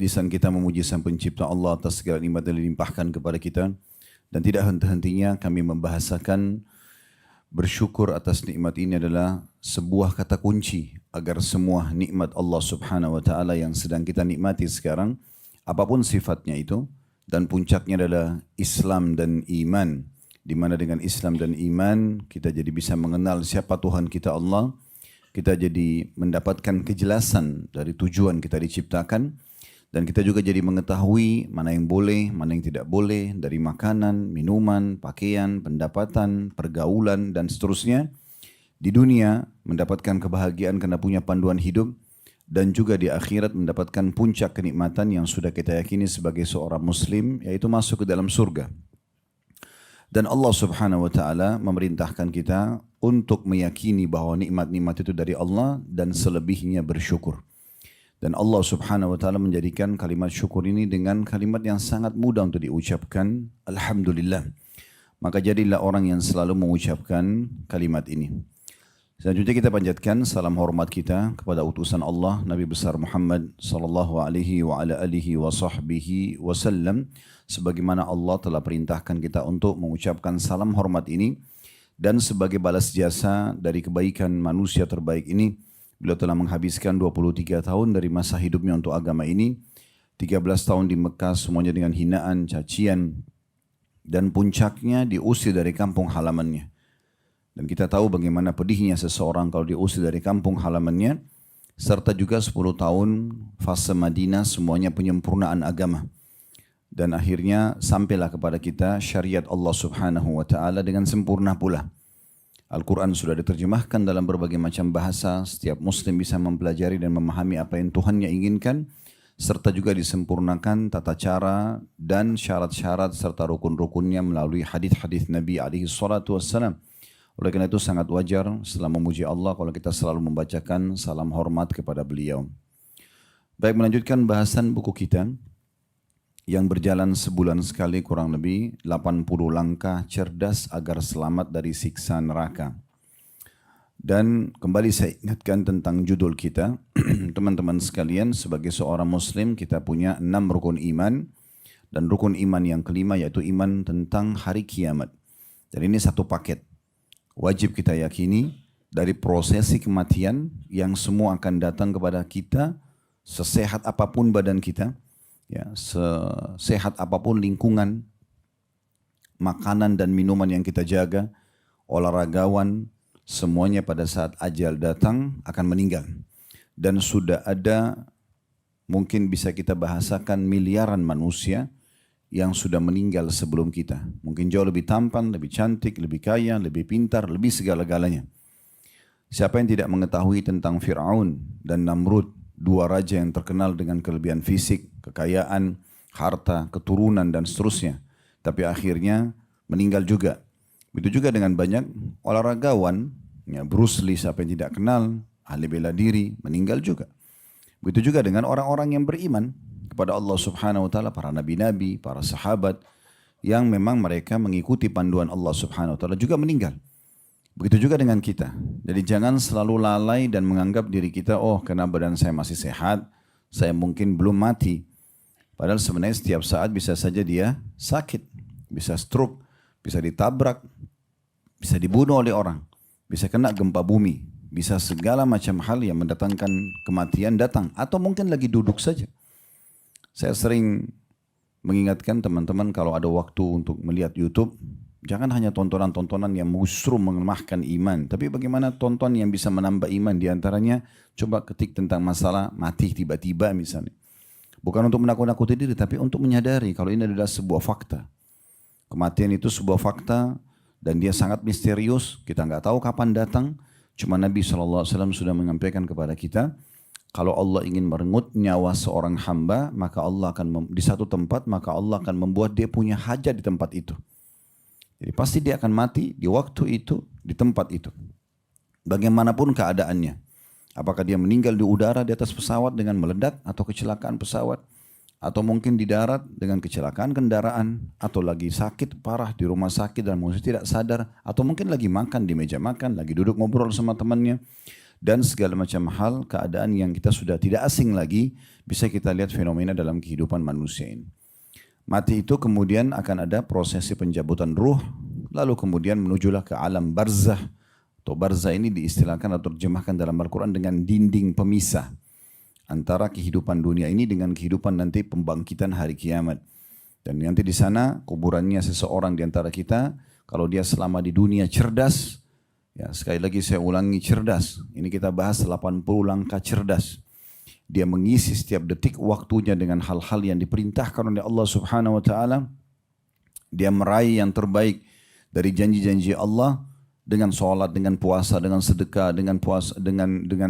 Lisan kita memuji Sang Pencipta Allah atas segala nikmat yang dilimpahkan kepada kita, dan tidak henti-hentinya kami membahasakan bersyukur atas nikmat ini adalah sebuah kata kunci agar semua nikmat Allah Subhanahu wa taala yang sedang kita nikmati sekarang, apapun sifatnya itu, dan puncaknya adalah Islam dan iman, di mana dengan Islam dan iman kita jadi bisa mengenal siapa Tuhan kita Allah, kita jadi mendapatkan kejelasan dari tujuan kita diciptakan, dan kita juga jadi mengetahui mana yang boleh, mana yang tidak boleh dari makanan, minuman, pakaian, pendapatan, pergaulan, dan seterusnya. Di dunia mendapatkan kebahagiaan karena punya panduan hidup, dan juga di akhirat mendapatkan puncak kenikmatan yang sudah kita yakini sebagai seorang muslim, yaitu masuk ke dalam surga. Dan Allah Subhanahu wa taala memerintahkan kita untuk meyakini bahwa nikmat-nikmat itu dari Allah dan selebihnya bersyukur. Dan Allah Subhanahu wa taala menjadikan kalimat syukur ini dengan kalimat yang sangat mudah untuk diucapkan, alhamdulillah. Maka jadilah orang yang selalu mengucapkan kalimat ini. Selanjutnya kita panjatkan salam hormat kita kepada utusan Allah Nabi besar Muhammad sallallahu alaihi wa ala alihi wa sahbihi wasallam, sebagaimana Allah telah perintahkan kita untuk mengucapkan salam hormat ini, dan sebagai balas jasa dari kebaikan manusia terbaik ini, beliau telah menghabiskan 23 tahun dari masa hidupnya untuk agama ini, 13 tahun di Mekah semuanya dengan hinaan, cacian, dan puncaknya diusir dari kampung halamannya. Dan kita tahu bagaimana pedihnya seseorang kalau diusir dari kampung halamannya, serta juga 10 tahun fase Madinah semuanya penyempurnaan agama. Dan akhirnya sampailah kepada kita syariat Allah Subhanahu wa taala dengan sempurna pula. Al-Quran sudah diterjemahkan dalam berbagai macam bahasa, setiap muslim bisa mempelajari dan memahami apa yang Tuhannya inginkan, serta juga disempurnakan tata cara dan syarat-syarat serta rukun-rukunnya melalui hadis-hadis Nabi SAW. Oleh karena itu sangat wajar setelah memuji Allah kalau kita selalu membacakan salam hormat kepada beliau. Baik, melanjutkan bahasan buku kita yang berjalan sebulan sekali, kurang lebih 80 langkah cerdas agar selamat dari siksa neraka. Dan kembali saya ingatkan tentang judul kita. Teman-teman sekalian, sebagai seorang muslim kita punya 6 rukun iman, dan rukun iman yang kelima yaitu iman tentang hari kiamat. Dan ini satu paket. Wajib kita yakini dari prosesi kematian yang semua akan datang kepada kita, sesehat apapun badan kita, ya, sesehat apapun lingkungan, makanan dan minuman yang kita jaga, olahragawan, semuanya pada saat ajal datang akan meninggal. Dan sudah ada, mungkin bisa kita bahasakan, miliaran manusia yang sudah meninggal sebelum kita. Mungkin jauh lebih tampan, lebih cantik, lebih kaya, lebih pintar, lebih segala-galanya. Siapa yang tidak mengetahui tentang Fir'aun dan Namrud, dua raja yang terkenal dengan kelebihan fisik, kekayaan, harta, keturunan, dan seterusnya. Tapi akhirnya meninggal juga. Begitu juga dengan banyak olahragawan, ya, Bruce Lee, siapa yang tidak kenal, ahli bela diri, meninggal juga. Begitu juga dengan orang-orang yang beriman kepada Allah Subhanahu wa taala, para nabi-nabi, para sahabat, yang memang mereka mengikuti panduan Allah Subhanahu wa taala juga meninggal. Begitu juga dengan kita. Jadi jangan selalu lalai dan menganggap diri kita, oh karena badan saya masih sehat, saya mungkin belum mati. Padahal sebenarnya setiap saat bisa saja dia sakit, bisa stroke, bisa ditabrak, bisa dibunuh oleh orang, bisa kena gempa bumi, bisa segala macam hal yang mendatangkan kematian datang, atau mungkin lagi duduk saja. Saya sering mengingatkan teman-teman kalau ada waktu untuk melihat YouTube, jangan hanya tontonan-tontonan yang justru melemahkan iman, tapi bagaimana tonton yang bisa menambah iman. Di antaranya coba ketik tentang masalah mati tiba-tiba misalnya. Bukan untuk menakut-nakuti diri, tapi untuk menyadari kalau ini adalah sebuah fakta. Kematian itu sebuah fakta dan dia sangat misterius, kita nggak tahu kapan datang. Cuma Nabi SAW sudah menyampaikan kepada kita, kalau Allah ingin merenggut nyawa seorang hamba, maka Allah akan di satu tempat, maka Allah akan membuat dia punya hajat di tempat itu. Jadi pasti dia akan mati di waktu itu, di tempat itu. Bagaimanapun keadaannya. Apakah dia meninggal di udara di atas pesawat dengan meledak, atau kecelakaan pesawat, atau mungkin di darat dengan kecelakaan kendaraan, atau lagi sakit parah di rumah sakit dan mungkin tidak sadar, atau mungkin lagi makan di meja makan, lagi duduk ngobrol sama temannya, dan segala macam hal keadaan yang kita sudah tidak asing lagi, bisa kita lihat fenomena dalam kehidupan manusia ini. Mati itu kemudian akan ada prosesi pencabutan ruh, lalu kemudian menujulah ke alam barzah, atau barzah ini diistilahkan atau terjemahkan dalam Al-Quran dengan dinding pemisah antara kehidupan dunia ini dengan kehidupan nanti pembangkitan hari kiamat. Dan nanti di sana kuburannya seseorang di antara kita, kalau dia selama di dunia cerdas, ya sekali lagi saya ulangi cerdas, ini kita bahas 80 langkah cerdas. Dia mengisi setiap detik waktunya dengan hal-hal yang diperintahkan oleh Allah Subhanahu wa taala. Dia meraih yang terbaik dari janji-janji Allah, dengan sholat, dengan puasa, dengan sedekah, dengan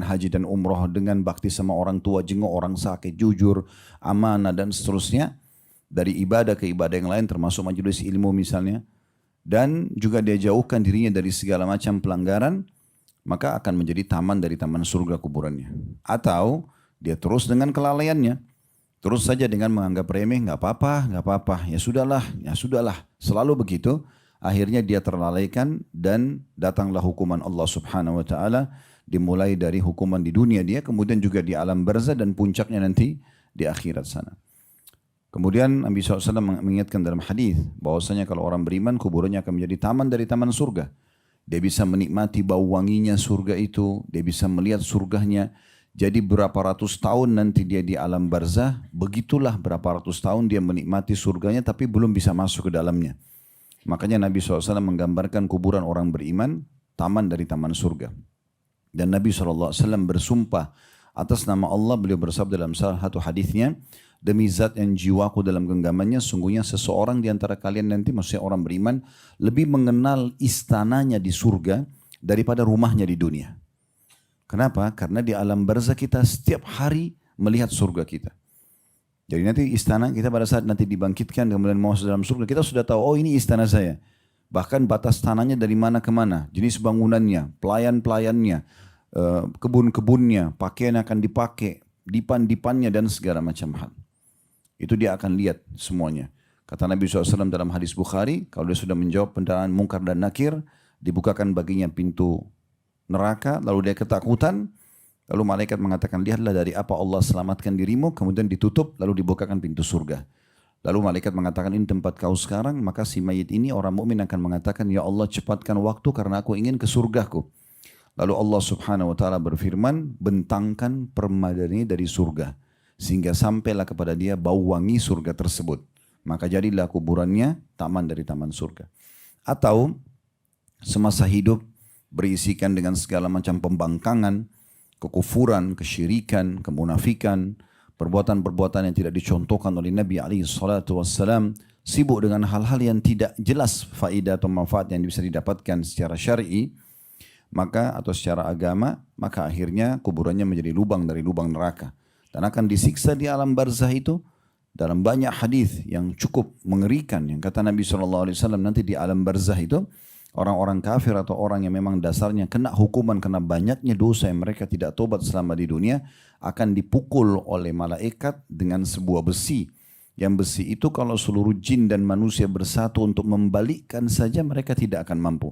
haji dan umroh, dengan bakti sama orang tua, jenguk orang sakit, jujur, amanah dan seterusnya. Dari ibadah ke ibadah yang lain termasuk majelis ilmu misalnya. Dan juga dia jauhkan dirinya dari segala macam pelanggaran, maka akan menjadi taman dari taman surga kuburannya. Atau dia terus dengan kelalaiannya, terus saja dengan menganggap remeh, nggak apa-apa, ya sudahlah, selalu begitu. Akhirnya dia terlalaikan dan datanglah hukuman Allah Subhanahu wa taala, dimulai dari hukuman di dunia dia, kemudian juga di alam barzah dan puncaknya nanti di akhirat sana. Kemudian Nabi SAW mengingatkan dalam hadis bahwasanya kalau orang beriman kuburannya akan menjadi taman dari taman surga. Dia bisa menikmati bau wanginya surga itu, dia bisa melihat surganya. Jadi berapa ratus tahun nanti dia di alam barzah, begitulah berapa ratus tahun dia menikmati surganya tapi belum bisa masuk ke dalamnya. Makanya Nabi SAW menggambarkan kuburan orang beriman taman dari taman surga. Dan Nabi SAW bersumpah atas nama Allah, beliau bersabda dalam salah satu hadisnya, demi zat yang jiwaku dalam genggamannya, sungguhnya seseorang di antara kalian nanti, maksudnya orang beriman, lebih mengenal istananya di surga daripada rumahnya di dunia. Kenapa? Karena di alam barzah kita setiap hari melihat surga kita. Jadi nanti istana kita pada saat nanti dibangkitkan kemudian mau masuk dalam surga, kita sudah tahu, oh ini istana saya. Bahkan batas tanahnya dari mana ke mana, jenis bangunannya, pelayan-pelayannya, kebun-kebunnya, pakaian akan dipakai, dipan-dipannya dan segala macam hal. Itu dia akan lihat semuanya. Kata Nabi SAW dalam hadis Bukhari, kalau dia sudah menjawab pendataan mungkar dan nakir, dibukakan baginya pintu neraka, lalu dia ketakutan. Lalu malaikat mengatakan, lihatlah dari apa Allah selamatkan dirimu, kemudian ditutup, lalu dibukakan pintu surga. Lalu malaikat mengatakan, ini tempat kau sekarang, maka si mayit ini orang mukmin akan mengatakan, ya Allah cepatkan waktu karena aku ingin ke surgaku. Lalu Allah Subhanahu wa taala berfirman, bentangkan permadani dari surga, sehingga sampailah kepada dia bau wangi surga tersebut. Maka jadilah kuburannya taman dari taman surga. Atau semasa hidup berisikan dengan segala macam pembangkangan, kekufuran, kesyirikan, kemunafikan, perbuatan-perbuatan yang tidak dicontohkan oleh Nabi SAW, sibuk dengan hal-hal yang tidak jelas faedah atau manfaat yang bisa didapatkan secara syar'i, maka atau secara agama, maka akhirnya kuburannya menjadi lubang dari lubang neraka dan akan disiksa di alam barzah itu. Dalam banyak hadis yang cukup mengerikan yang kata Nabi SAW, nanti di alam barzah itu orang-orang kafir atau orang yang memang dasarnya kena hukuman karena banyaknya dosa yang mereka tidak tobat selama di dunia, akan dipukul oleh malaikat dengan sebuah besi. Yang besi itu kalau seluruh jin dan manusia bersatu untuk membalikkan saja mereka tidak akan mampu.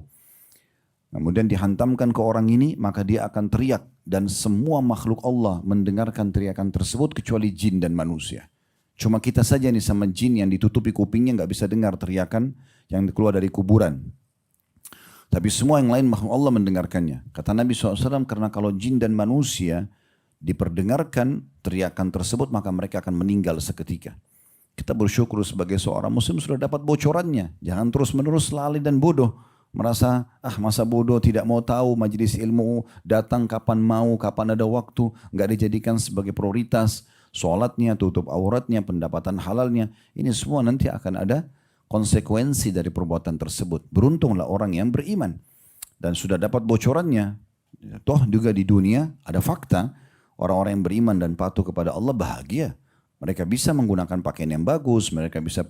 Kemudian dihantamkan ke orang ini, maka dia akan teriak dan semua makhluk Allah mendengarkan teriakan tersebut kecuali jin dan manusia. Cuma kita saja nih sama jin yang ditutupi kupingnya nggak bisa dengar teriakan yang keluar dari kuburan. Tapi semua yang lain makhluk Allah mendengarkannya. Kata Nabi SAW, karena kalau jin dan manusia diperdengarkan teriakan tersebut, maka mereka akan meninggal seketika. Kita bersyukur sebagai seorang muslim sudah dapat bocorannya. Jangan terus menerus lalai dan bodoh. Merasa, masa bodoh tidak mau tahu majelis ilmu, datang kapan mau, kapan ada waktu. Nggak dijadikan sebagai prioritas. Sholatnya, tutup auratnya, pendapatan halalnya. Ini semua nanti akan ada konsekuensi dari perbuatan tersebut. Beruntunglah orang yang beriman dan sudah dapat bocorannya. Toh juga di dunia ada fakta, orang-orang yang beriman dan patuh kepada Allah bahagia. Mereka bisa menggunakan pakaian yang bagus, mereka bisa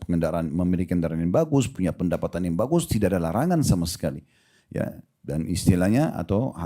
memiliki kendaraan yang bagus, punya pendapatan yang bagus, tidak ada larangan sama sekali. Ya, dan istilahnya atau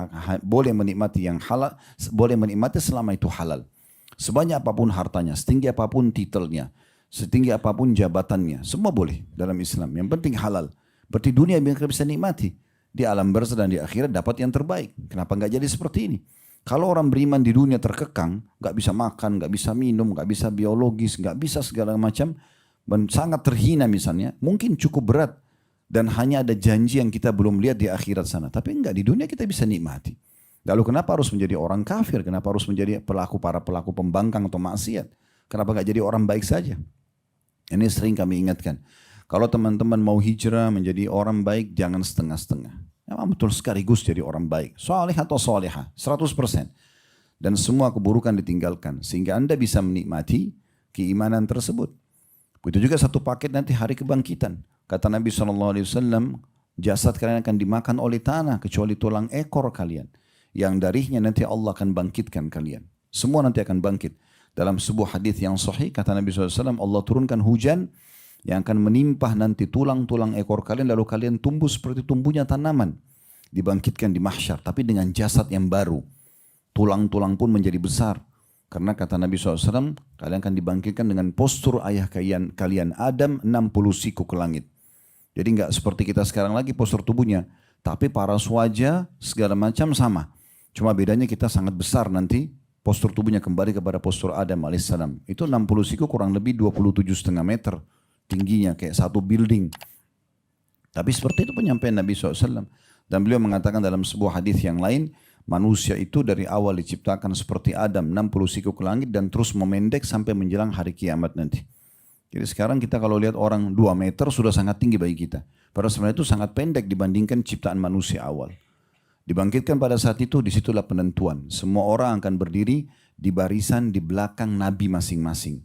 boleh menikmati yang halal, boleh menikmati selama itu halal. Sebanyak apapun hartanya, setinggi apapun titelnya, setinggi apapun jabatannya, semua boleh dalam Islam. Yang penting halal. Berarti dunia biar kita bisa nikmati. Di alam barzah dan di akhirat dapat yang terbaik. Kenapa nggak jadi seperti ini? Kalau orang beriman di dunia terkekang, nggak bisa makan, nggak bisa minum, nggak bisa biologis, nggak bisa segala macam, dan sangat terhina misalnya, mungkin cukup berat. Dan hanya ada janji yang kita belum lihat di akhirat sana. Tapi enggak, di dunia kita bisa nikmati. Lalu kenapa harus menjadi orang kafir? Kenapa harus menjadi para pelaku pembangkang atau maksiat? Kenapa nggak jadi orang baik saja? Ini sering kami ingatkan. Kalau teman-teman mau hijrah menjadi orang baik, jangan setengah-setengah. Memang betul sekaligus jadi orang baik. Soleh atau soleha, 100%. Dan semua keburukan ditinggalkan. Sehingga Anda bisa menikmati keimanan tersebut. Begitu juga satu paket nanti hari kebangkitan. Kata Nabi SAW, jasad kalian akan dimakan oleh tanah kecuali tulang ekor kalian. Yang darinya nanti Allah akan bangkitkan kalian. Semua nanti akan bangkit. Dalam sebuah hadis yang sahih, kata Nabi SAW, Allah turunkan hujan yang akan menimpah nanti tulang-tulang ekor kalian, lalu kalian tumbuh seperti tumbuhnya tanaman. Dibangkitkan di mahsyar, tapi dengan jasad yang baru. Tulang-tulang pun menjadi besar. Karena kata Nabi SAW, kalian akan dibangkitkan dengan postur ayah kalian Adam 60 siku ke langit. Jadi nggak seperti kita sekarang lagi postur tubuhnya. Tapi paras wajah segala macam sama. Cuma bedanya kita sangat besar nanti. Postur tubuhnya kembali kepada postur Adam alaihissalam. Itu 60 siku kurang lebih 27,5 meter. Tingginya kayak satu building. Tapi seperti itu penyampaian Nabi SAW. Dan beliau mengatakan dalam sebuah hadis yang lain, manusia itu dari awal diciptakan seperti Adam, 60 siku ke langit dan terus memendek sampai menjelang hari kiamat nanti. Jadi sekarang kita kalau lihat orang 2 meter sudah sangat tinggi bagi kita. Padahal sebenarnya itu sangat pendek dibandingkan ciptaan manusia awal. Dibangkitkan pada saat itu, disitulah penentuan. Semua orang akan berdiri di barisan di belakang Nabi masing-masing.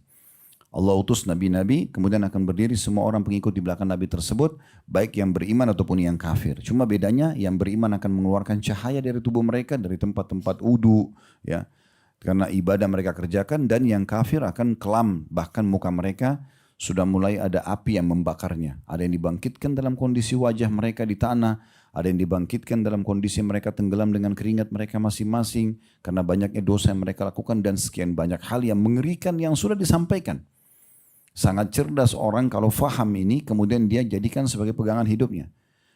Allah utus nabi-nabi, kemudian akan berdiri semua orang pengikut di belakang nabi tersebut, baik yang beriman ataupun yang kafir. Cuma bedanya yang beriman akan mengeluarkan cahaya dari tubuh mereka, dari tempat-tempat wudu, ya, karena ibadah mereka kerjakan, dan yang kafir akan kelam, bahkan muka mereka sudah mulai ada api yang membakarnya. Ada yang dibangkitkan dalam kondisi wajah mereka di tanah, ada yang dibangkitkan dalam kondisi mereka tenggelam dengan keringat mereka masing-masing, karena banyaknya dosa yang mereka lakukan, dan sekian banyak hal yang mengerikan yang sudah disampaikan. Sangat cerdas orang kalau faham ini, kemudian dia jadikan sebagai pegangan hidupnya.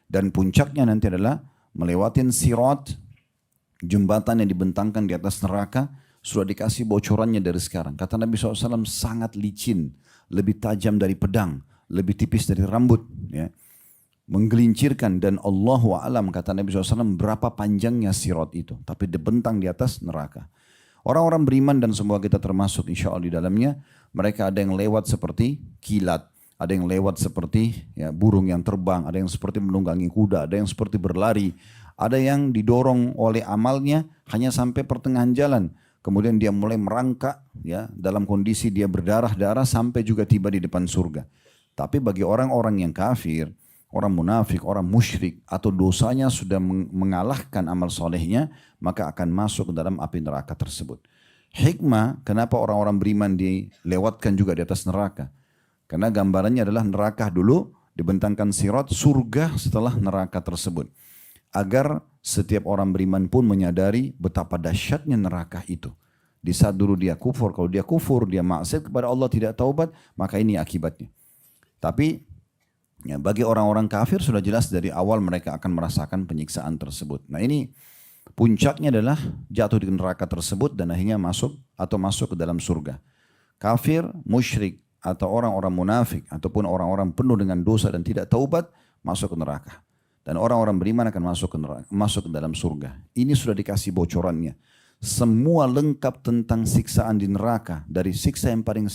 Dan puncaknya nanti adalah melewatin sirat, jembatan yang dibentangkan di atas neraka, sudah dikasih bocorannya dari sekarang. Kata Nabi SAW, sangat licin, lebih tajam dari pedang, lebih tipis dari rambut. Ya. Menggelincirkan, dan Allahu a'lam, kata Nabi SAW, berapa panjangnya sirat itu. Tapi dibentang di atas neraka. Orang-orang beriman dan semua kita termasuk insya Allah di dalamnya, mereka ada yang lewat seperti kilat, ada yang lewat seperti ya, burung yang terbang, ada yang seperti menunggangi kuda, ada yang seperti berlari, ada yang didorong oleh amalnya hanya sampai pertengahan jalan. Kemudian dia mulai merangkak ya, dalam kondisi dia berdarah-darah sampai juga tiba di depan surga. Tapi bagi orang-orang yang kafir, orang munafik, orang musyrik, atau dosanya sudah mengalahkan amal solehnya, maka akan masuk ke dalam api neraka tersebut. Hikmah kenapa orang-orang beriman dilewatkan juga di atas neraka. Karena gambarannya adalah neraka dulu, dibentangkan sirat, surga setelah neraka tersebut. Agar setiap orang beriman pun menyadari betapa dahsyatnya neraka itu. Di saat dulu dia kufur, kalau dia kufur, dia maksiat kepada Allah, tidak taubat, maka ini akibatnya. Tapi ya, bagi orang-orang kafir sudah jelas dari awal mereka akan merasakan penyiksaan tersebut. Nah ini puncaknya adalah jatuh di neraka tersebut dan akhirnya masuk ke dalam surga. Kafir, musyrik, atau orang-orang munafik, ataupun orang-orang penuh dengan dosa dan tidak taubat, masuk ke neraka. Dan orang-orang beriman akan masuk ke dalam surga. Ini sudah dikasih bocorannya. Semua lengkap tentang siksaan di neraka. Dari siksa yang paling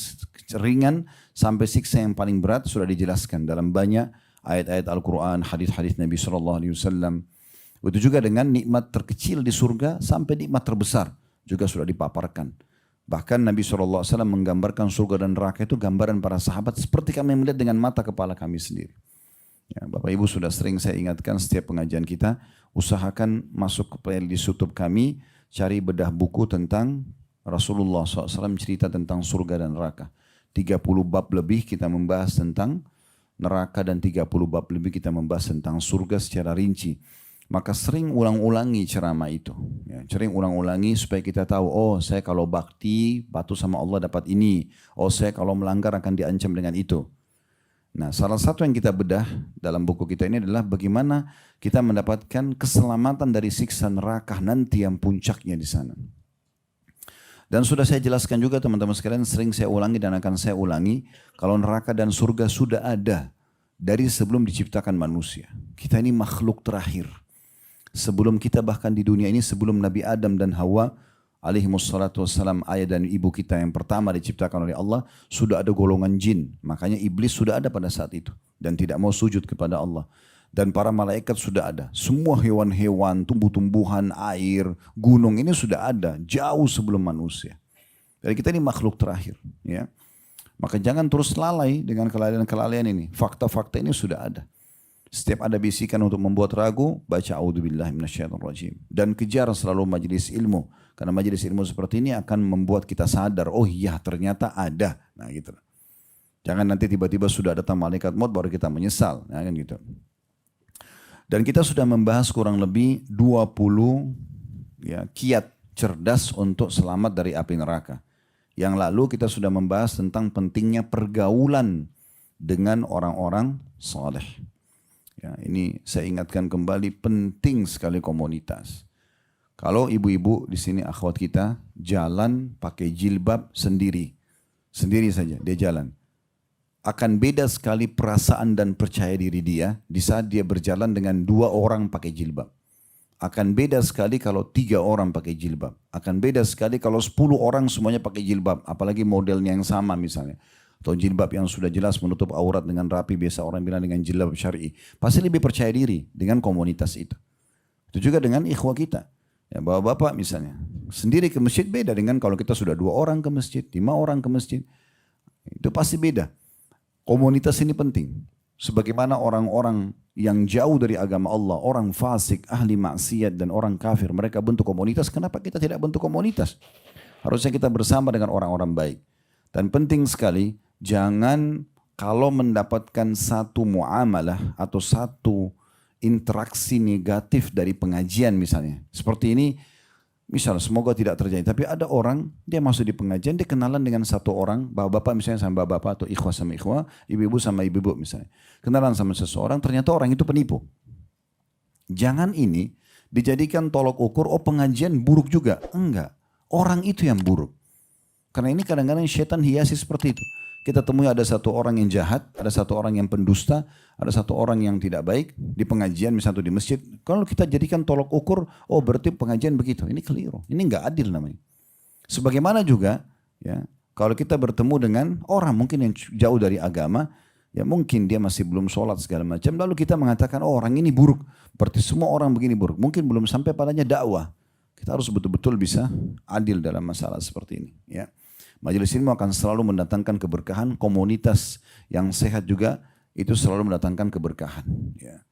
ringan sampai siksa yang paling berat sudah dijelaskan dalam banyak ayat-ayat Al-Quran, hadis-hadis Nabi SAW. Begitu juga dengan nikmat terkecil di surga sampai nikmat terbesar juga sudah dipaparkan. Bahkan Nabi SAW menggambarkan surga dan neraka itu gambaran para sahabat seperti kami melihat dengan mata kepala kami sendiri. Ya, Bapak Ibu sudah sering saya ingatkan setiap pengajian kita, usahakan masuk ke playlist YouTube kami, cari bedah buku tentang Rasulullah SAW cerita tentang surga dan neraka. 30 bab lebih kita membahas tentang neraka dan 30 bab lebih kita membahas tentang surga secara rinci. Maka sering ulang-ulangi ceramah itu. Ya. Ya, sering ulang-ulangi supaya kita tahu, oh saya kalau bakti, patuh sama Allah dapat ini. Oh saya kalau melanggar akan diancam dengan itu. Nah, salah satu yang kita bedah dalam buku kita ini adalah bagaimana kita mendapatkan keselamatan dari siksa neraka nanti yang puncaknya di sana. Dan sudah saya jelaskan juga teman-teman sekalian, sering saya ulangi dan akan saya ulangi, kalau neraka dan surga sudah ada dari sebelum diciptakan manusia. Kita ini makhluk terakhir. Sebelum kita bahkan di dunia ini, sebelum Nabi Adam dan Hawa alaihimussalatu wassalam, ayah dan ibu kita yang pertama diciptakan oleh Allah, sudah ada golongan jin. Makanya iblis sudah ada pada saat itu dan tidak mau sujud kepada Allah. Dan para malaikat sudah ada. Semua hewan-hewan, tumbuh-tumbuhan, air, gunung ini sudah ada jauh sebelum manusia. Jadi kita ini makhluk terakhir, ya. Maka jangan terus lalai dengan kelalaian-kelalaian ini. Fakta-fakta ini sudah ada. Setiap ada bisikan untuk membuat ragu, baca a'udzubillahi minasyaitonirrajim. Dan kejar selalu majelis ilmu. Karena majelis ilmu seperti ini akan membuat kita sadar, oh iya ternyata ada. Nah gitu. Jangan nanti tiba-tiba sudah datang malaikat maut baru kita menyesal. Nah kan gitu. Dan kita sudah membahas kurang lebih 20 ya, kiat cerdas untuk selamat dari api neraka. Yang lalu kita sudah membahas tentang pentingnya pergaulan dengan orang-orang saleh. Ya, ini saya ingatkan kembali, penting sekali komunitas. Kalau ibu-ibu di sini akhwat kita jalan pakai jilbab sendiri saja dia jalan, akan beda sekali perasaan dan percaya diri dia di saat dia berjalan dengan 2 orang pakai jilbab. Akan beda sekali kalau 3 orang pakai jilbab. Akan beda sekali kalau 10 orang semuanya pakai jilbab, apalagi modelnya yang sama misalnya. Atau jilbab yang sudah jelas menutup aurat dengan rapi, biasa orang bilang dengan jilbab syar'i. Pasti lebih percaya diri dengan komunitas itu. Itu juga dengan ikhwah kita. Ya, bapak-bapak misalnya, sendiri ke masjid beda dengan kalau kita sudah 2 orang ke masjid, 5 orang ke masjid. Itu pasti beda. Komunitas ini penting. Sebagaimana orang-orang yang jauh dari agama Allah, orang fasik, ahli maksiat dan orang kafir, mereka bentuk komunitas. Kenapa kita tidak bentuk komunitas? Harusnya kita bersama dengan orang-orang baik. Dan penting sekali, jangan kalau mendapatkan satu muamalah atau satu interaksi negatif dari pengajian misalnya. Seperti ini, misal semoga tidak terjadi. Tapi ada orang, dia masuk di pengajian, dia kenalan dengan satu orang, bapak-bapak misalnya sama bapak-bapak atau ikhwah sama ikhwah, ibu-ibu sama ibu-ibu misalnya. Kenalan sama seseorang, ternyata orang itu penipu. Jangan ini dijadikan tolok ukur, oh pengajian buruk juga. Enggak, orang itu yang buruk. Karena ini kadang-kadang syaitan hiasi seperti itu. Kita temui ada satu orang yang jahat, ada satu orang yang pendusta, ada satu orang yang tidak baik di pengajian misalnya di masjid. Kalau kita jadikan tolok ukur, oh berarti pengajian begitu. Ini keliru, ini enggak adil namanya. Sebagaimana juga, ya, kalau kita bertemu dengan orang mungkin yang jauh dari agama, ya mungkin dia masih belum sholat segala macam, lalu kita mengatakan, oh orang ini buruk, berarti semua orang begini buruk. Mungkin belum sampai padanya dakwah. Kita harus betul-betul bisa adil dalam masalah seperti ini. Ya. Majelis ilmu akan selalu mendatangkan keberkahan, komunitas yang sehat juga itu selalu mendatangkan keberkahan. Ya.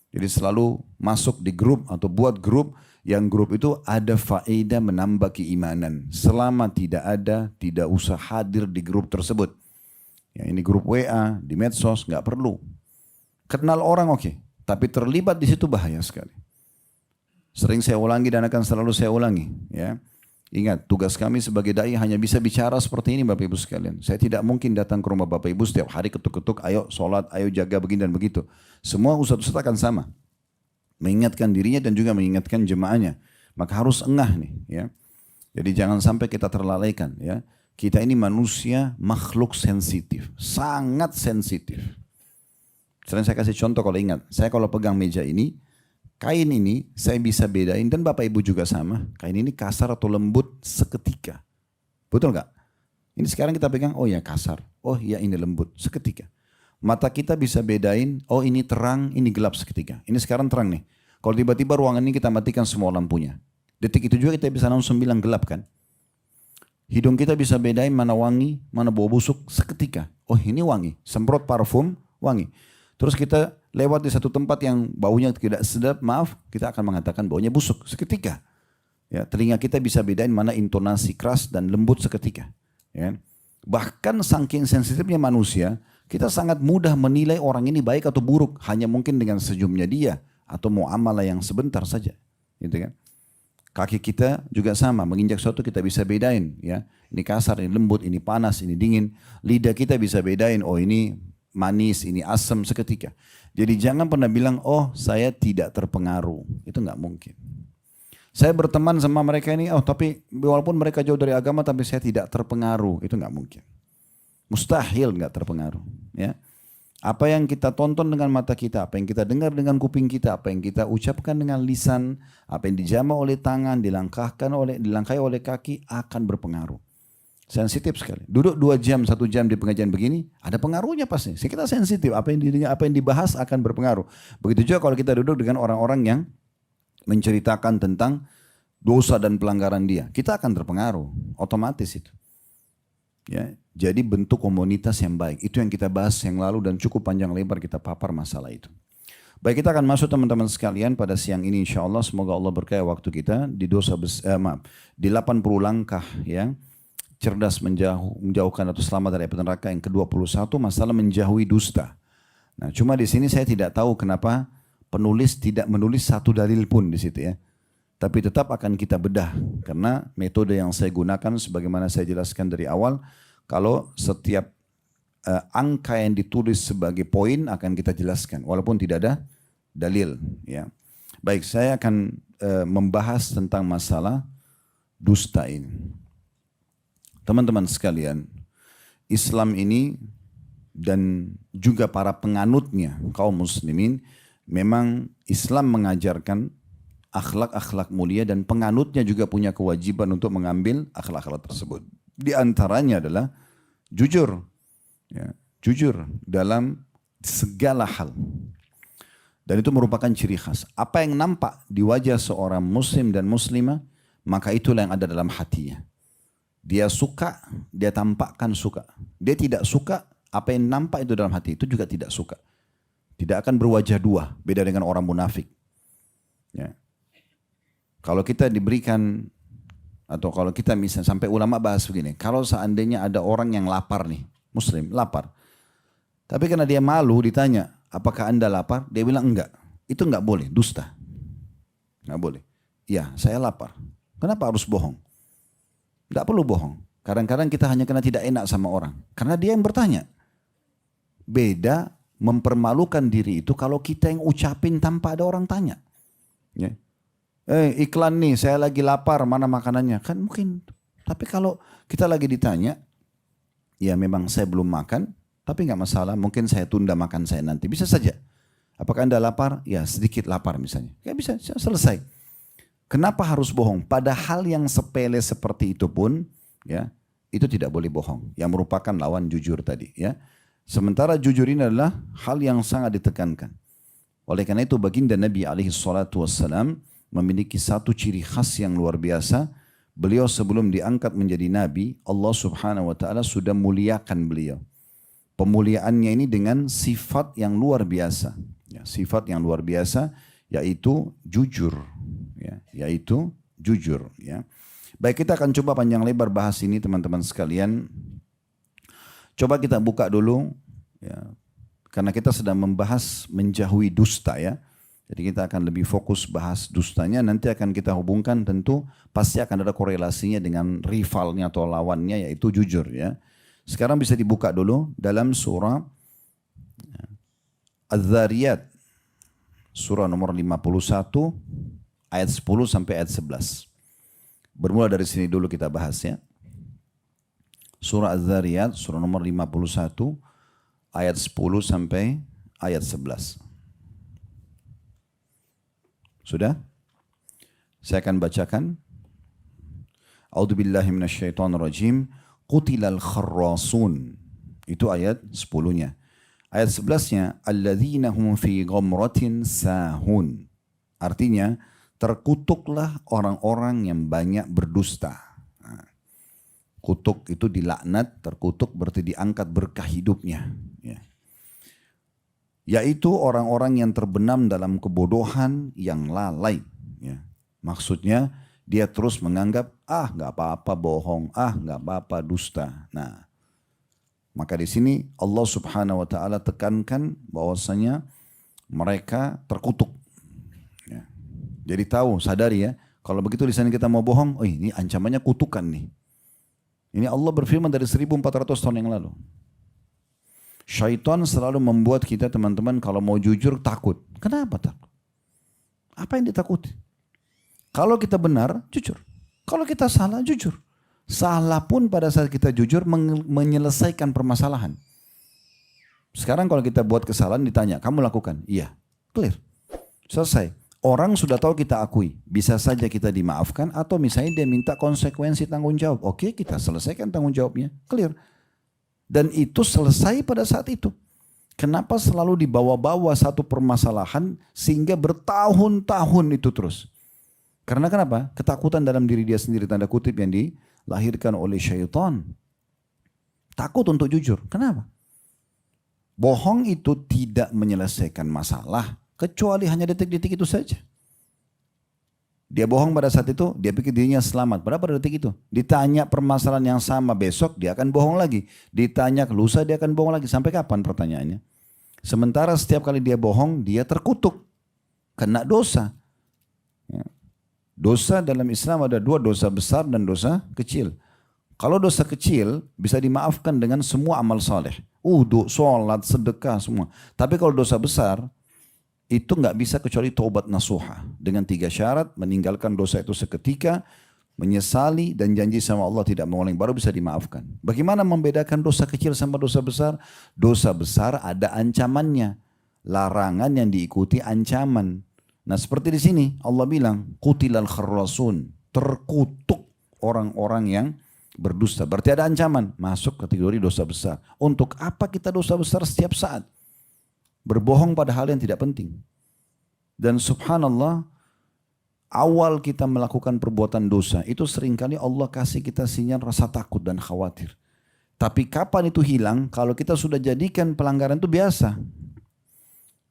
Jadi selalu masuk di grup atau buat grup yang grup itu ada faedah menambah keimanan. Selama tidak ada, tidak usah hadir di grup tersebut. Ya, ini grup WA, di medsos, nggak perlu. Kenal orang oke, tapi terlibat di situ bahaya sekali. Sering saya ulangi dan akan selalu saya ulangi. Ya. Ingat, tugas kami sebagai dai hanya bisa bicara seperti ini Bapak Ibu sekalian. Saya tidak mungkin datang ke rumah Bapak Ibu setiap hari ketuk-ketuk, ayo sholat, ayo jaga begini dan begitu. Semua ustadz-ustadz akan sama. Mengingatkan dirinya dan juga mengingatkan jemaahnya. Maka harus engah nih. Ya. Jadi jangan sampai kita terlalaikan. Ya. Kita ini manusia makhluk sensitif. Sangat sensitif. Sering saya kasih contoh kalau ingat. Saya kalau pegang meja ini, kain ini saya bisa bedain dan Bapak Ibu juga sama. Kain ini kasar atau lembut seketika. Betul nggak? Ini sekarang kita pegang, oh ya kasar. Oh ya ini lembut seketika. Mata kita bisa bedain, oh ini terang, ini gelap seketika. Ini sekarang terang nih. Kalau tiba-tiba ruangan ini kita matikan semua lampunya. Detik itu juga kita bisa langsung bilang gelap kan. Hidung kita bisa bedain mana wangi, mana bau busuk seketika. Oh ini wangi, semprot parfum, wangi. Terus kita lewat di satu tempat yang baunya tidak sedap, maaf, kita akan mengatakan baunya busuk seketika. Ya, telinga kita bisa bedain mana intonasi keras dan lembut seketika. Ya. Bahkan saking sensitifnya manusia, kita sangat mudah menilai orang ini baik atau buruk hanya mungkin dengan senyumnya dia atau muamalah yang sebentar saja. Gitu kan? Kaki kita juga sama, menginjak sesuatu kita bisa bedain ya. Ini kasar, ini lembut, ini panas, ini dingin. Lidah kita bisa bedain, oh ini manis, ini asam seketika. Jadi jangan pernah bilang, oh saya tidak terpengaruh. Itu nggak mungkin. Saya berteman sama mereka ini, oh tapi walaupun mereka jauh dari agama tapi saya tidak terpengaruh. Itu nggak mungkin. Mustahil nggak terpengaruh. Ya. Apa yang kita tonton dengan mata kita, apa yang kita dengar dengan kuping kita, apa yang kita ucapkan dengan lisan, apa yang dijamah oleh tangan, dilangkahi oleh kaki akan berpengaruh. Sensitif sekali. Duduk 2 jam, 1 jam di pengajian begini, ada pengaruhnya pasti. Kita sensitif, apa yang dibahas akan berpengaruh. Begitu juga kalau kita duduk dengan orang-orang yang menceritakan tentang dosa dan pelanggaran dia, kita akan terpengaruh, otomatis itu. Ya, jadi bentuk komunitas yang baik. Itu yang kita bahas yang lalu dan cukup panjang lebar kita papar masalah itu. Baik, kita akan masuk teman-teman sekalian pada siang ini insya Allah. Semoga Allah berkahi waktu kita di di 80 langkah ya. Cerdas menjauhkan atau selamat dari api neraka. Yang ke-21 masalah menjauhi dusta. Nah, cuma di sini saya tidak tahu kenapa penulis tidak menulis satu dalil pun di situ ya. Tapi tetap akan kita bedah karena metode yang saya gunakan sebagaimana saya jelaskan dari awal, kalau setiap angka yang ditulis sebagai poin akan kita jelaskan walaupun tidak ada dalil ya. Baik, saya akan membahas tentang masalah dusta ini. Teman-teman sekalian, Islam ini dan juga para penganutnya kaum muslimin, memang Islam mengajarkan akhlak-akhlak mulia dan penganutnya juga punya kewajiban untuk mengambil akhlak-akhlak tersebut. Di antaranya adalah jujur. Ya, jujur dalam segala hal. Dan itu merupakan ciri khas. Apa yang nampak di wajah seorang muslim dan muslimah, maka itulah yang ada dalam hatinya. Dia suka, dia tampakkan suka. Dia tidak suka, apa yang nampak itu dalam hati itu juga tidak suka. Tidak akan berwajah dua, beda dengan orang munafik. Ya. Kalau kita diberikan, atau kalau kita misalnya sampai ulama bahas begini, kalau seandainya ada orang yang lapar nih, muslim, lapar. Tapi karena dia malu ditanya, apakah anda lapar? Dia bilang enggak. Itu enggak boleh, dusta. Enggak boleh. Iya, saya lapar. Kenapa harus bohong? Enggak perlu bohong. Kadang-kadang kita hanya karena tidak enak sama orang. Karena dia yang bertanya. Beda mempermalukan diri itu kalau kita yang ucapin tanpa ada orang tanya. Ya. Iklan nih, saya lagi lapar, mana makanannya? Kan mungkin. Tapi kalau kita lagi ditanya, ya memang saya belum makan, tapi nggak masalah, mungkin saya tunda makan saya nanti. Bisa saja. Apakah anda lapar? Ya sedikit lapar misalnya. Ya bisa, selesai. Kenapa harus bohong? Padahal yang sepele seperti itu pun, ya itu tidak boleh bohong. Yang merupakan lawan jujur tadi. Ya. Sementara jujur ini adalah hal yang sangat ditekankan. Oleh karena itu baginda Nabi SAW memiliki satu ciri khas yang luar biasa. Beliau sebelum diangkat menjadi Nabi, Allah Subhanahu wa Ta'ala sudah muliakan beliau. Pemuliaannya ini dengan sifat yang luar biasa. Ya, sifat yang luar biasa yaitu jujur. Ya, yaitu jujur. Ya. Baik, kita akan coba panjang lebar bahas ini teman-teman sekalian. Coba kita buka dulu. Ya, karena kita sedang membahas menjauhi dusta ya. Jadi kita akan lebih fokus bahas dustanya, nanti akan kita hubungkan tentu pasti akan ada korelasinya dengan rivalnya atau lawannya yaitu jujur ya. Sekarang bisa dibuka dulu dalam surah Az-Zariyat, surah nomor 51 ayat 10 sampai ayat 11. Bermula dari sini dulu kita bahas ya. Surah Az-Zariyat, surah nomor 51 ayat 10 sampai ayat 11. Sudah? Saya akan bacakan. A'udzubillahi minasyaitonirrajim. Qutilal kharrasun. Itu ayat 10-nya. Ayat 11-nya, alladzina hum fi ghamratin sahun. Artinya, terkutuklah orang-orang yang banyak berdusta. Nah, kutuk itu dilaknat, terkutuk berarti diangkat berkah hidupnya. Ya. Yaitu orang-orang yang terbenam dalam kebodohan yang lalai. Ya. Maksudnya dia terus menganggap, nggak apa-apa bohong, nggak apa-apa dusta. Nah, maka di sini Allah Subhanahu Wa Taala tekankan bahwasanya mereka terkutuk. Ya. Jadi tahu, sadari ya, Kalau begitu di sana kita mau bohong, oh ini ancamannya kutukan nih. Ini Allah berfirman dari 1400 tahun yang lalu. Syaitan selalu membuat kita teman-teman kalau mau jujur takut. Kenapa takut? Apa yang ditakuti? Kalau kita benar, jujur. Kalau kita salah, jujur. Salah pun pada saat kita jujur menyelesaikan permasalahan. Sekarang kalau kita buat kesalahan ditanya, kamu lakukan? Iya, clear. Selesai. Orang sudah tahu kita akui. Bisa saja kita dimaafkan atau misalnya dia minta konsekuensi tanggung jawab. Oke, kita selesaikan tanggung jawabnya. Clear. Dan itu selesai pada saat itu. Kenapa selalu dibawa-bawa satu permasalahan sehingga bertahun-tahun itu terus? Karena kenapa? Ketakutan dalam diri dia sendiri, tanda kutip, yang dilahirkan oleh syaitan. Takut untuk jujur. Kenapa? Bohong itu tidak menyelesaikan masalah. Kecuali hanya detik-detik itu saja. Dia bohong pada saat itu, dia pikir dirinya selamat. Berapa detik itu? Ditanya permasalahan yang sama besok, dia akan bohong lagi. Ditanya lusa, dia akan bohong lagi. Sampai kapan pertanyaannya? Sementara setiap kali dia bohong, dia terkutuk. Kena dosa. Ya. Dosa dalam Islam ada dua, dosa besar dan dosa kecil. Kalau dosa kecil bisa dimaafkan dengan semua amal saleh. Wudu, sholat, sedekah, semua. Tapi kalau dosa besar, itu nggak bisa kecuali taubat nasuha. Dengan 3 syarat, meninggalkan dosa itu seketika, menyesali dan janji sama Allah tidak mengulangi, baru bisa dimaafkan. Bagaimana membedakan dosa kecil sama dosa besar? Dosa besar ada ancamannya. Larangan yang diikuti ancaman. Nah seperti di sini Allah bilang, qutilal kharrasun, terkutuk orang-orang yang berdusta. Berarti ada ancaman, masuk kategori dosa besar. Untuk apa kita dosa besar setiap saat? Berbohong pada hal yang tidak penting. Dan subhanallah, awal kita melakukan perbuatan dosa, itu seringkali Allah kasih kita sinyal rasa takut dan khawatir. Tapi kapan itu hilang? Kalau kita sudah jadikan pelanggaran itu biasa.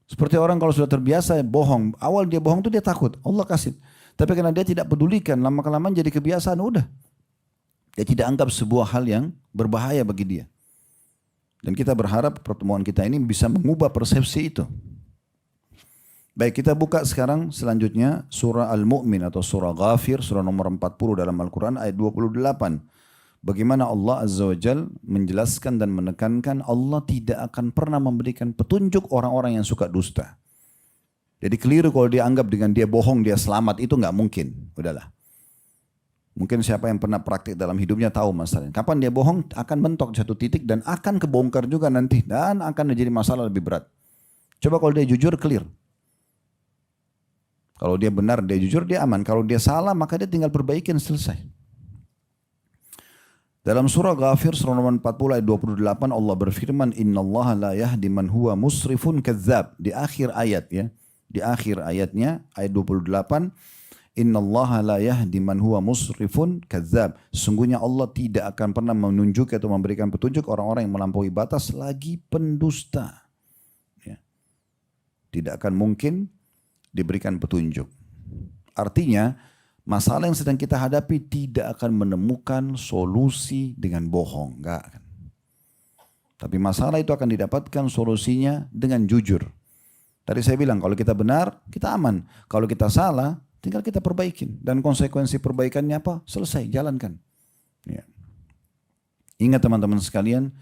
Seperti orang kalau sudah terbiasa bohong, awal dia bohong itu dia takut, Allah kasih. Tapi karena dia tidak pedulikan, lama-kelamaan jadi kebiasaan, udah. Dia tidak anggap sebuah hal yang berbahaya bagi dia. Dan kita berharap pertemuan kita ini bisa mengubah persepsi itu. Baik, kita buka sekarang selanjutnya surah Al-Mu'min atau surah Ghafir, surah nomor 40 dalam Al-Quran ayat 28. Bagaimana Allah Azza wa Jal menjelaskan dan menekankan Allah tidak akan pernah memberikan petunjuk orang-orang yang suka dusta. Jadi keliru kalau dia anggap dengan dia bohong dia selamat, itu nggak mungkin. Udahlah. Mungkin siapa yang pernah praktik dalam hidupnya tahu masalahnya. Kapan dia bohong akan mentok di satu titik dan akan kebongkar juga nanti. Dan akan menjadi masalah lebih berat. Coba kalau dia jujur, clear. Kalau dia benar, dia jujur, dia aman. Kalau dia salah, maka dia tinggal perbaikin, selesai. Dalam surah Ghafir, surah nomor 40 ayat 28, Allah berfirman, Inna Allah la yahdi man huwa musrifun kadzab. Di akhir ayat ya. Di akhir ayatnya, ayat 28, Inna Allah la yahdi man huwa musrifun kadzab. Sesungguhnya Allah tidak akan pernah menunjuk atau memberikan petunjuk orang-orang yang melampaui batas lagi pendusta. Ya. Tidak akan mungkin diberikan petunjuk. Artinya masalah yang sedang kita hadapi tidak akan menemukan solusi dengan bohong. Enggak akan. Tapi masalah itu akan didapatkan solusinya dengan jujur. Tadi saya bilang kalau kita benar kita aman. Kalau kita salah tinggal kita perbaikin. Dan konsekuensi perbaikannya apa? Selesai, jalankan. Ya. Ingat teman-teman sekalian,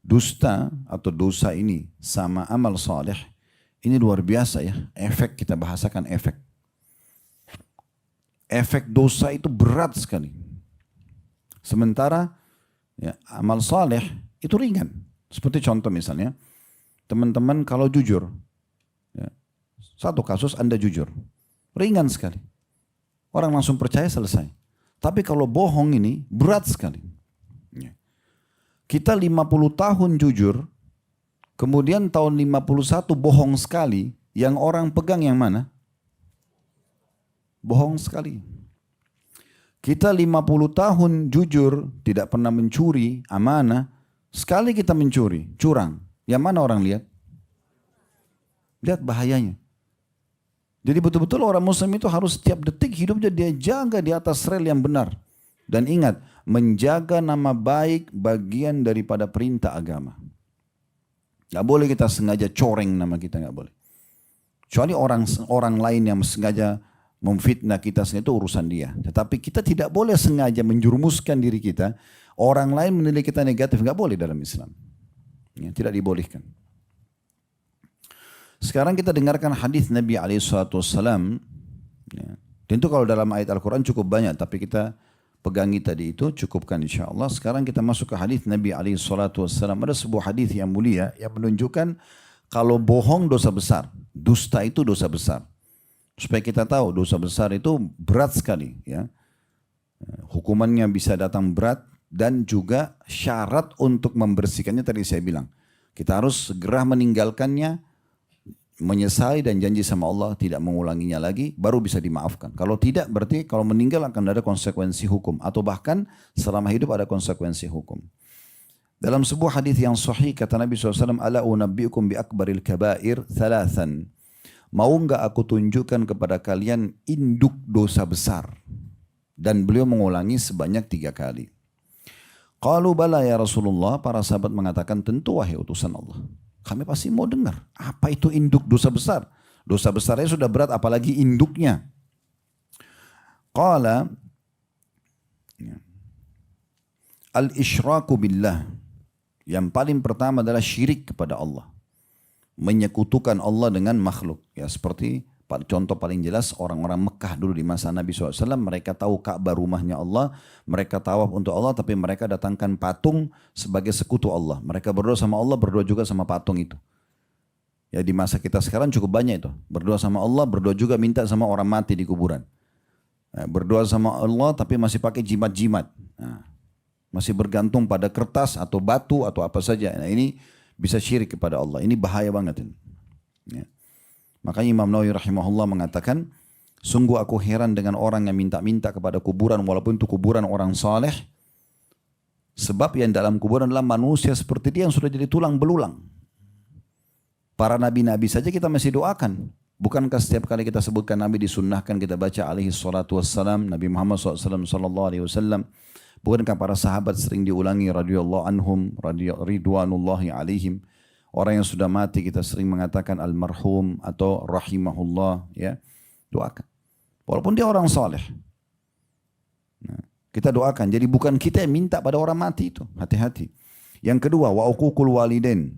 dusta atau dosa ini sama amal saleh, ini luar biasa ya. Efek, kita bahasakan efek. Efek dosa itu berat sekali. Sementara ya, amal saleh itu ringan. Seperti contoh misalnya, teman-teman kalau jujur, ya, satu kasus Anda jujur, ringan sekali. Orang langsung percaya, selesai. Tapi kalau bohong ini berat sekali. Kita 50 tahun jujur, kemudian tahun 51 bohong sekali, yang orang pegang yang mana? Bohong sekali. Kita 50 tahun jujur, tidak pernah mencuri, amanah. Sekali kita mencuri, curang. Yang mana orang lihat? Lihat bahayanya. Jadi betul-betul orang muslim itu harus setiap detik hidupnya dia jaga di atas rel yang benar. Dan ingat, menjaga nama baik bagian daripada perintah agama. Gak boleh kita sengaja coreng nama kita, gak boleh. Kecuali orang lain yang sengaja memfitnah kita, itu urusan dia. Tetapi kita tidak boleh sengaja menjurumuskan diri kita, orang lain menilai kita negatif, nggak boleh dalam Islam. Ya, tidak dibolehkan. Sekarang kita dengarkan hadis Nabi SAW. Ya. Tentu kalau dalam ayat Al-Quran cukup banyak, tapi kita pegangi tadi itu, cukupkan insya Allah. Sekarang kita masuk ke hadis Nabi SAW. Ada sebuah hadis yang mulia yang menunjukkan kalau bohong dosa besar, dusta itu dosa besar. Supaya kita tahu dosa besar itu berat sekali. Ya. Hukumannya bisa datang berat dan juga syarat untuk membersihkannya tadi saya bilang. Kita harus segera meninggalkannya, menyesali dan janji sama Allah tidak mengulanginya lagi, baru bisa dimaafkan. Kalau tidak, berarti kalau meninggal akan ada konsekuensi hukum, atau bahkan selama hidup ada konsekuensi hukum. Dalam sebuah hadis yang sahih kata Nabi SAW, ala unabbiukum bi akbaril kabair thalathan. Mau enggak aku tunjukkan kepada kalian induk dosa besar? Dan beliau mengulangi sebanyak 3 kali. Qalu bala ya Rasulullah, para sahabat mengatakan tentu wahai utusan Allah. Kami pasti mau dengar. Apa itu induk dosa besar? Dosa besarnya sudah berat, apalagi induknya. Qala al-isyraku billah. Yang paling pertama adalah syirik kepada Allah. Menyekutukan Allah dengan makhluk. Ya, seperti contoh paling jelas orang-orang Mekah dulu di masa Nabi SAW. Mereka tahu Ka'bah rumahnya Allah. Mereka tawaf untuk Allah. Tapi mereka datangkan patung sebagai sekutu Allah. Mereka berdoa sama Allah, berdoa juga sama patung itu. Ya, di masa kita sekarang cukup banyak itu. Berdoa sama Allah, berdoa juga minta sama orang mati di kuburan. Ya, berdoa sama Allah tapi masih pakai jimat-jimat. Nah, masih bergantung pada kertas atau batu atau apa saja. Nah, ini bisa syirik kepada Allah. Ini bahaya banget ini. Ya. Makanya Imam Nawawi rahimahullah mengatakan, sungguh aku heran dengan orang yang minta-minta kepada kuburan walaupun itu kuburan orang saleh. Sebab yang dalam kuburan adalah manusia seperti dia yang sudah jadi tulang belulang. Para nabi-nabi saja kita masih doakan. Bukankah setiap kali kita sebutkan nabi disunnahkan kita baca alaihi salatu wassalam, Nabi Muhammad SAW sallallahu alaihi wasallam. Bukankah para sahabat sering diulangi radhiyallahu anhum, ridwanullahi alaihim. Orang yang sudah mati kita sering mengatakan almarhum atau rahimahullah, ya, doakan. Walaupun dia orang soleh. Nah, kita doakan. Jadi bukan kita yang minta pada orang mati itu. Hati-hati. Yang kedua, wa uququl walidain.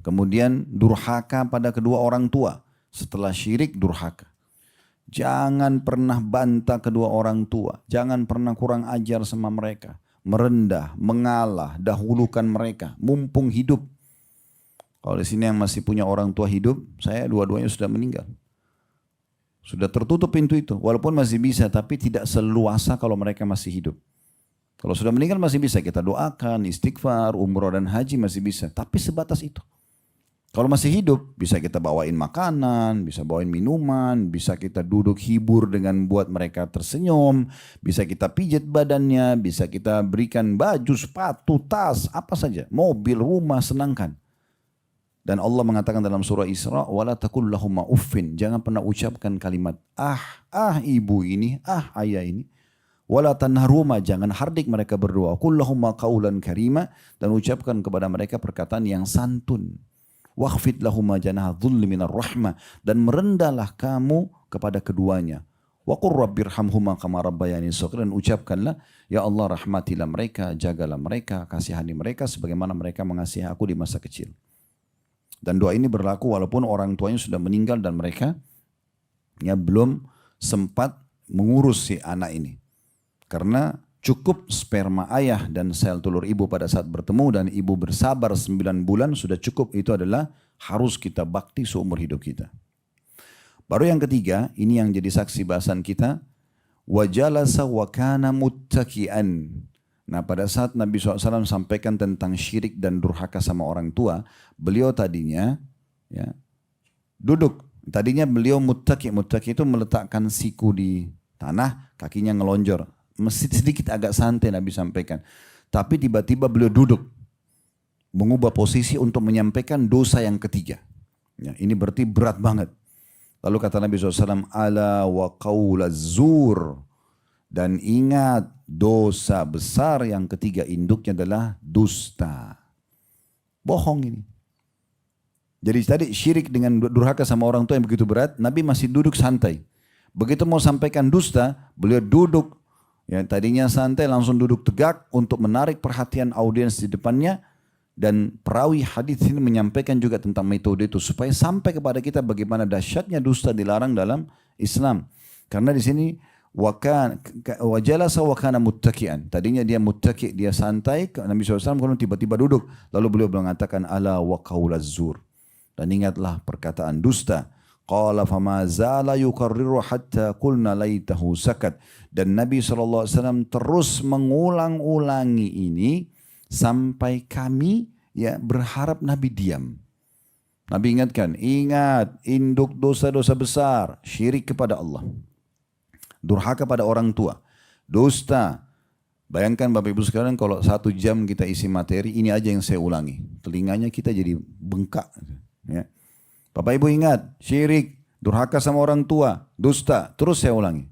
Kemudian durhaka pada kedua orang tua. Setelah syirik, durhaka. Jangan pernah bantah kedua orang tua. Jangan pernah kurang ajar sama mereka. Merendah, mengalah, dahulukan mereka. Mumpung hidup. Kalau di sini yang masih punya orang tua hidup, saya dua-duanya sudah meninggal. Sudah tertutup pintu itu. Walaupun masih bisa, tapi tidak seluasa kalau mereka masih hidup. Kalau sudah meninggal masih bisa kita doakan, istighfar, umroh dan haji masih bisa. Tapi sebatas itu. Kalau masih hidup, bisa kita bawain makanan, bisa bawain minuman, bisa kita duduk hibur dengan buat mereka tersenyum, bisa kita pijat badannya, bisa kita berikan baju, sepatu, tas, apa saja. Mobil, rumah, senangkan. Dan Allah mengatakan dalam surah Isra, wala taqul lahum uffin, jangan pernah ucapkan kalimat ibu ini, ayah ini. Wala tanharuma, jangan hardik mereka berdoa. Qul lahum qaulan karima, dan ucapkan kepada mereka perkataan yang santun. Wakhfid lahum janaha dhulli minar rahmah, dan merendahlah kamu kepada keduanya. Wa qur rabbirhamhuma kama rabbayani shaghira, dan ucapkanlah, ya Allah rahmatilah mereka, jagalah mereka, kasihani mereka sebagaimana mereka mengasihi aku di masa kecil. Dan doa ini berlaku walaupun orang tuanya sudah meninggal dan mereka ya belum sempat mengurus si anak ini. Karena cukup sperma ayah dan sel telur ibu pada saat bertemu dan ibu bersabar 9 bulan sudah cukup. Itu adalah harus kita bakti seumur hidup kita. Baru yang ketiga, ini yang jadi saksi bahasan kita. Wajalasa wa kana muttaki'an. Nah, pada saat Nabi SAW sampaikan tentang syirik dan durhaka sama orang tua, beliau tadinya ya, duduk. Tadinya beliau muttaki. Muttaki itu meletakkan siku di tanah, kakinya ngelonjor. Mesti sedikit agak santai Nabi sampaikan. Tapi tiba-tiba beliau duduk. Mengubah posisi untuk menyampaikan dosa yang ketiga. Ya, ini berarti berat banget. Lalu kata Nabi SAW, ala wa qaulaz zur. Dan ingat, dosa besar yang ketiga induknya adalah dusta. Bohong ini. Jadi tadi syirik dengan durhaka sama orang tua yang begitu berat, Nabi masih duduk santai. Begitu mau sampaikan dusta, beliau duduk. Ya, tadinya santai langsung duduk tegak untuk menarik perhatian audiens di depannya. Dan perawi hadis ini menyampaikan juga tentang metode itu supaya sampai kepada kita bagaimana dahsyatnya dusta dilarang dalam Islam. Karena di sini wajalasa wa kana muttaki'an. Tadinya dia muttaki', dia santai, Nabi SAW kemudian tiba-tiba duduk. Lalu beliau mengatakan ala wa qaulaz zur. Dan ingatlah perkataan dusta. Qala fama zala yukarriru hatta qulna laitahu sakat. Dan Nabi SAW terus mengulang-ulangi ini sampai kami ya berharap Nabi diam. Nabi ingatkan, ingat induk dosa-dosa besar, syirik kepada Allah, durhaka pada orang tua, dusta. Bayangkan Bapak Ibu sekalian kalau 1 jam kita isi materi, ini aja yang saya ulangi. Telinganya kita jadi bengkak. Ya. Bapak Ibu ingat, syirik, durhaka sama orang tua, dusta, terus saya ulangi.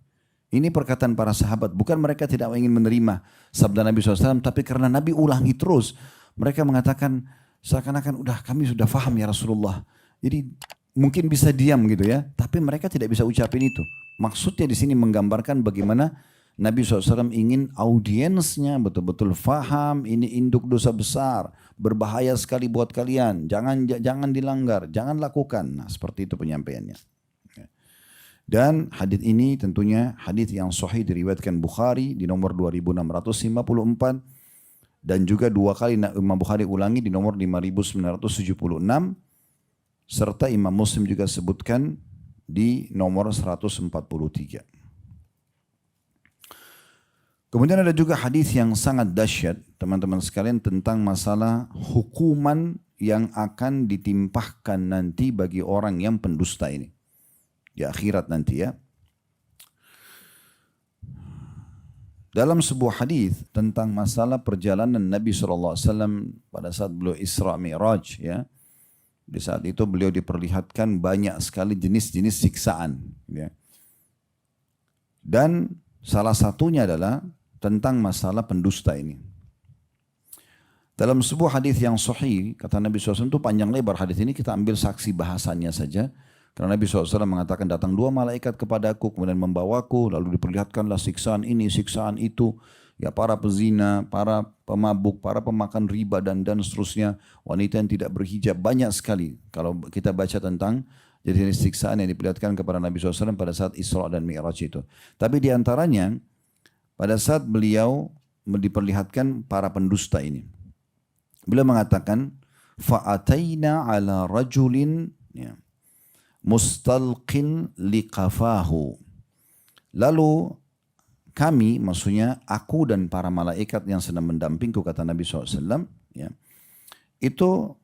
Ini perkataan para sahabat, bukan mereka tidak ingin menerima sabda Nabi SAW, tapi karena Nabi ulangi terus, mereka mengatakan seakan-akan udah kami sudah faham ya Rasulullah. Jadi mungkin bisa diam gitu ya, tapi mereka tidak bisa ucapin itu. Maksudnya di sini menggambarkan bagaimana Nabi SAW ingin audiensnya betul-betul faham ini induk dosa besar, berbahaya sekali buat kalian, jangan dilanggar, jangan lakukan. Nah seperti itu penyampaiannya. Dan hadis ini tentunya hadis yang sahih diriwayatkan Bukhari di nomor 2654 dan juga 2 kali Imam Bukhari ulangi di nomor 5976 serta Imam Muslim juga sebutkan di nomor 143. Kemudian ada juga hadis yang sangat dahsyat teman-teman sekalian tentang masalah hukuman yang akan ditimpahkan nanti bagi orang yang pendusta ini. Di akhirat nanti ya. Dalam sebuah hadis tentang masalah perjalanan Nabi SAW pada saat beliau Isra Mi'raj ya. Di saat itu beliau diperlihatkan banyak sekali jenis-jenis siksaan. Ya. Dan salah satunya adalah tentang masalah pendusta ini. Dalam sebuah hadis yang sahih, kata Nabi SAW itu panjang lebar hadis ini, kita ambil saksi bahasannya saja. Karena Nabi SAW mengatakan datang 2 malaikat kepadaku kemudian membawaku lalu diperlihatkanlah siksaan ini, siksaan itu. Ya para pezina, para pemabuk, para pemakan riba dan seterusnya. Wanita yang tidak berhijab banyak sekali. Kalau kita baca tentang jenis siksaan yang diperlihatkan kepada Nabi SAW pada saat Isra dan Mi'raj itu. Tapi diantaranya pada saat beliau diperlihatkan para pendusta ini. Beliau mengatakan fa'ataina ala rajulin ya, mustalqin liqafahu. Lalu kami, maksudnya aku dan para malaikat yang sedang mendampingku, kata Nabi SAW, ya, itu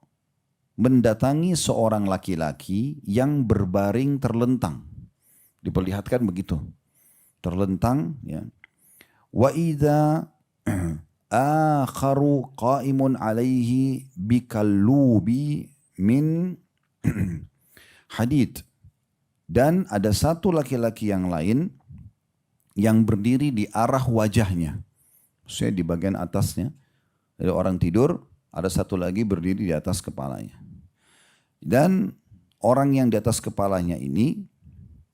mendatangi seorang laki-laki yang berbaring terlentang. Diperlihatkan begitu. Terlentang. Ya. Wa idza akharu qaimun alaihi bikallubi min hadid. Dan ada satu laki-laki yang lain yang berdiri di arah wajahnya. Maksudnya di bagian atasnya. Jadi orang tidur, ada satu lagi berdiri di atas kepalanya. Dan orang yang di atas kepalanya ini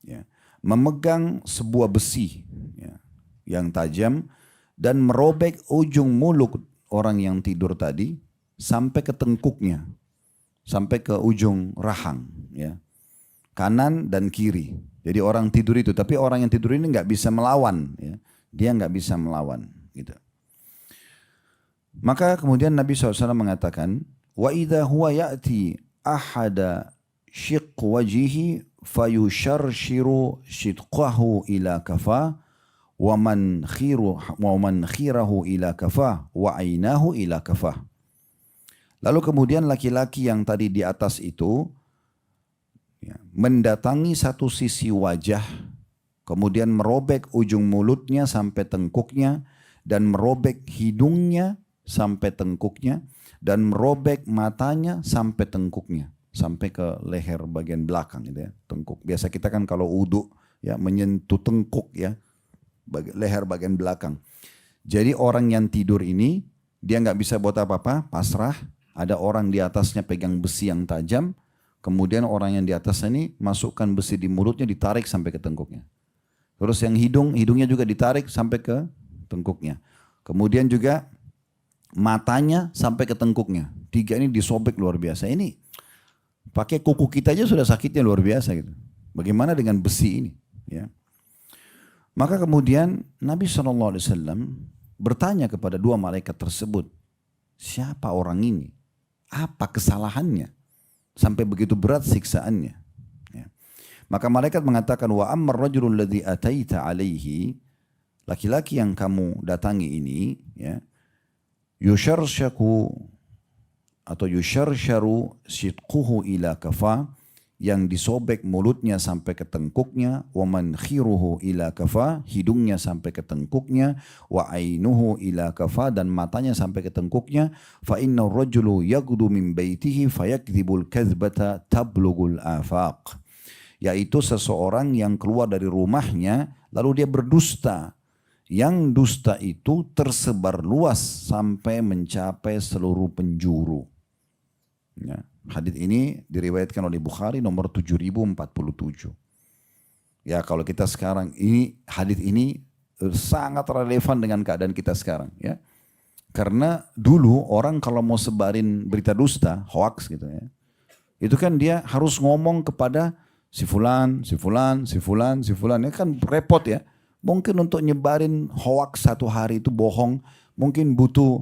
ya, memegang sebuah besi ya, yang tajam dan merobek ujung mulut orang yang tidur tadi sampai ke tengkuknya. Sampai ke ujung rahang. Ya. Kanan dan kiri. Jadi orang tidur itu, tapi orang yang tidur ini nggak bisa melawan, ya. Dia nggak bisa melawan, gitu. Maka kemudian Nabi SAW mengatakan, wa idza huwa ya'ti ahada shiq wajihi fayusharshiru shidqahu ila kafa wa man khirahu ila kafa wa ainahu ila kafa. Lalu kemudian laki-laki yang tadi di atas itu ya, mendatangi satu sisi wajah, kemudian merobek ujung mulutnya sampai tengkuknya, dan merobek hidungnya sampai tengkuknya, dan merobek matanya sampai tengkuknya, sampai ke leher bagian belakang, gitu ya, tengkuk. Biasa kita kan kalau wudu ya menyentuh tengkuk ya, leher bagian belakang. Jadi orang yang tidur ini dia nggak bisa buat apa-apa, pasrah. Ada orang di atasnya pegang besi yang tajam. Kemudian orang yang di atas ini masukkan besi di mulutnya, ditarik sampai ke tengkuknya. Terus yang hidungnya juga ditarik sampai ke tengkuknya. Kemudian juga matanya sampai ke tengkuknya. 3 ini disobek luar biasa. Ini pakai kuku kita aja sudah sakitnya luar biasa gitu. Bagaimana dengan besi ini? Ya. Maka kemudian Nabi SAW bertanya kepada 2 malaikat tersebut, siapa orang ini? Apa kesalahannya? Sampai begitu berat siksaannya. Ya. Maka malaikat mengatakan, wa ammar rajulul ladzi ataita alaihi, laki-laki yang kamu datangi ini, ya, yusharshaku atau yusharsharu sidquhu ila kafa, yang disobek mulutnya sampai ke tengkuknya, wa mankhiruhu ila kafa, hidungnya sampai ke tengkuknya, wa ainuhu ila kafa, dan matanya sampai ke tengkuknya, fa inna rajulu yaghdu min baitihi fayakdzibul kadzbata tablugul afaq, yaitu seseorang yang keluar dari rumahnya lalu dia berdusta, yang dusta itu tersebar luas sampai mencapai seluruh penjuru. Ya. Hadits ini diriwayatkan oleh Bukhari nomor 7047. Ya, kalau kita sekarang ini, hadits ini sangat relevan dengan keadaan kita sekarang, ya. Karena dulu orang kalau mau sebarin berita dusta, hoax gitu ya, itu kan dia harus ngomong kepada si fulan, si fulan, si fulan, si fulan, ya kan repot ya. Mungkin untuk nyebarin hoax 1 hari itu bohong, mungkin butuh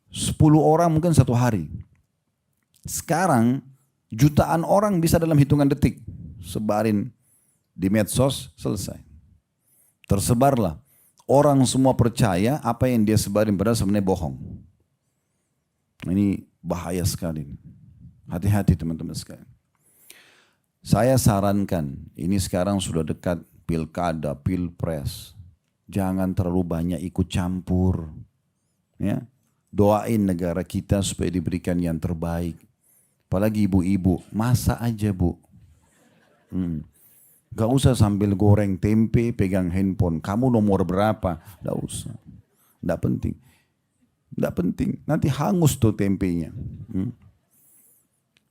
10 orang mungkin 1 hari. Sekarang jutaan orang bisa dalam hitungan detik sebarin di medsos, selesai. Tersebarlah. Orang semua percaya apa yang dia sebarin padahal sebenarnya bohong. Ini bahaya sekali. Hati-hati teman-teman sekalian. Saya sarankan, ini sekarang sudah dekat pilkada, pilpres. Jangan terlalu banyak ikut campur. Ya. Doain negara kita supaya diberikan yang terbaik. Apalagi ibu-ibu, masak aja bu. Gak usah sambil goreng tempe, pegang handphone. Kamu nomor berapa? Gak usah. Gak penting. Gak penting. Nanti hangus tuh tempenya.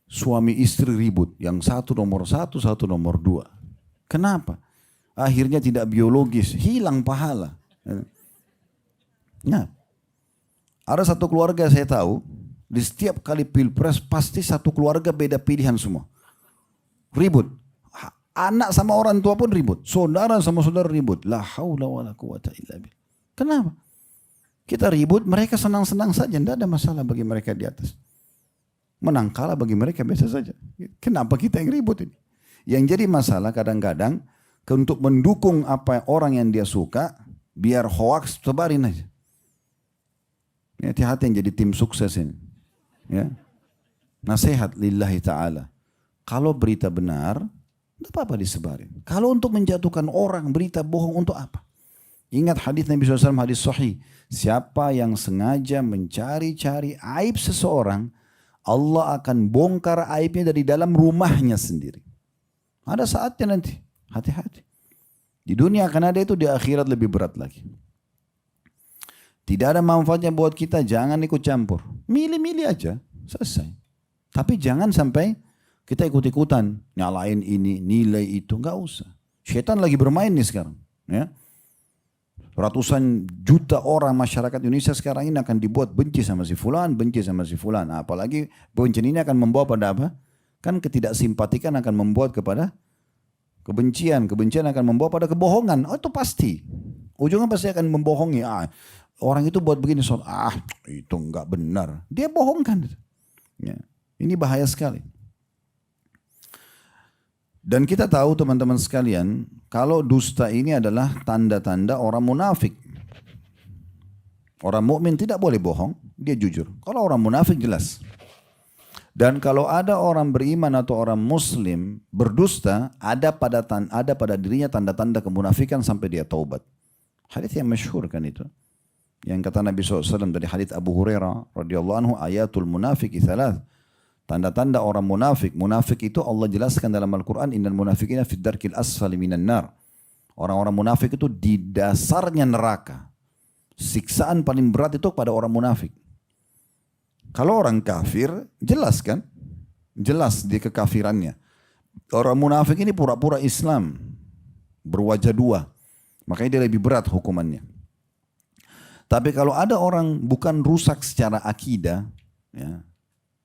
Suami istri ribut. Yang satu nomor 1, satu nomor 2. Kenapa? Akhirnya tidak biologis. Hilang pahala. Nah, ada satu keluarga saya tahu. Di setiap kali pilpres pasti satu keluarga beda pilihan semua. Ribut. Anak sama orang tua pun ribut. Saudara sama saudara ribut. La haula wa la quwata illa billah. Kenapa? Kita ribut, mereka senang-senang saja. Tidak ada masalah bagi mereka di atas. Menang kalah bagi mereka biasa saja. Kenapa kita yang ribut ini? Yang jadi masalah kadang-kadang untuk mendukung apa orang yang dia suka, biar hoax sebarin aja. Hati-hati yang jadi tim sukses ini. Ya. Nasihat lillahi ta'ala. Kalau berita benar, tidak apa-apa disebarin. Kalau untuk menjatuhkan orang, berita bohong untuk apa? Ingat hadis Nabi SAW, hadis sahih. Siapa yang sengaja mencari-cari aib seseorang, Allah akan bongkar aibnya dari dalam rumahnya sendiri. Ada saatnya nanti. Hati-hati. Di dunia akan ada itu, di akhirat lebih berat lagi. Tidak ada manfaatnya buat kita, jangan ikut campur. Milih-milih aja, selesai. Tapi jangan sampai kita ikut-ikutan, nyalain ini, nilai itu, enggak usah. Syaitan lagi bermain nih sekarang. Ya. Ratusan juta orang masyarakat Indonesia sekarang ini akan dibuat benci sama si fulan, benci sama si fulan. Apalagi bencana ini akan membawa pada apa? Kan ketidaksimpatikan akan membuat kepada kebencian. Kebencian akan membawa pada kebohongan. Oh itu pasti. Ujungnya pasti akan membohongi. Orang itu buat begini, itu enggak benar. Dia bohongkan. Ya. Ini bahaya sekali. Dan kita tahu teman-teman sekalian, kalau dusta ini adalah tanda-tanda orang munafik. Orang mukmin tidak boleh bohong, dia jujur. Kalau orang munafik jelas. Dan kalau ada orang beriman atau orang muslim berdusta, ada pada dirinya tanda-tanda kemunafikan sampai dia taubat. Hadits yang masyhur kan itu. Yang kata Nabi SAW dari hadits Abu Hurairah radhiyallahu anhu, ayatul munafiki thalath. Tanda-tanda orang munafik. Munafik itu Allah jelaskan dalam Al-Quran, innal munafikina fid darkil asfali minan nar. Orang-orang munafik itu di dasarnya neraka. Siksaan paling berat itu pada orang munafik. Kalau orang kafir, jelas kan? Jelas di kekafirannya. Orang munafik ini pura-pura Islam. Berwajah dua. Makanya dia lebih berat hukumannya. Tapi kalau ada orang bukan rusak secara akidah, ya,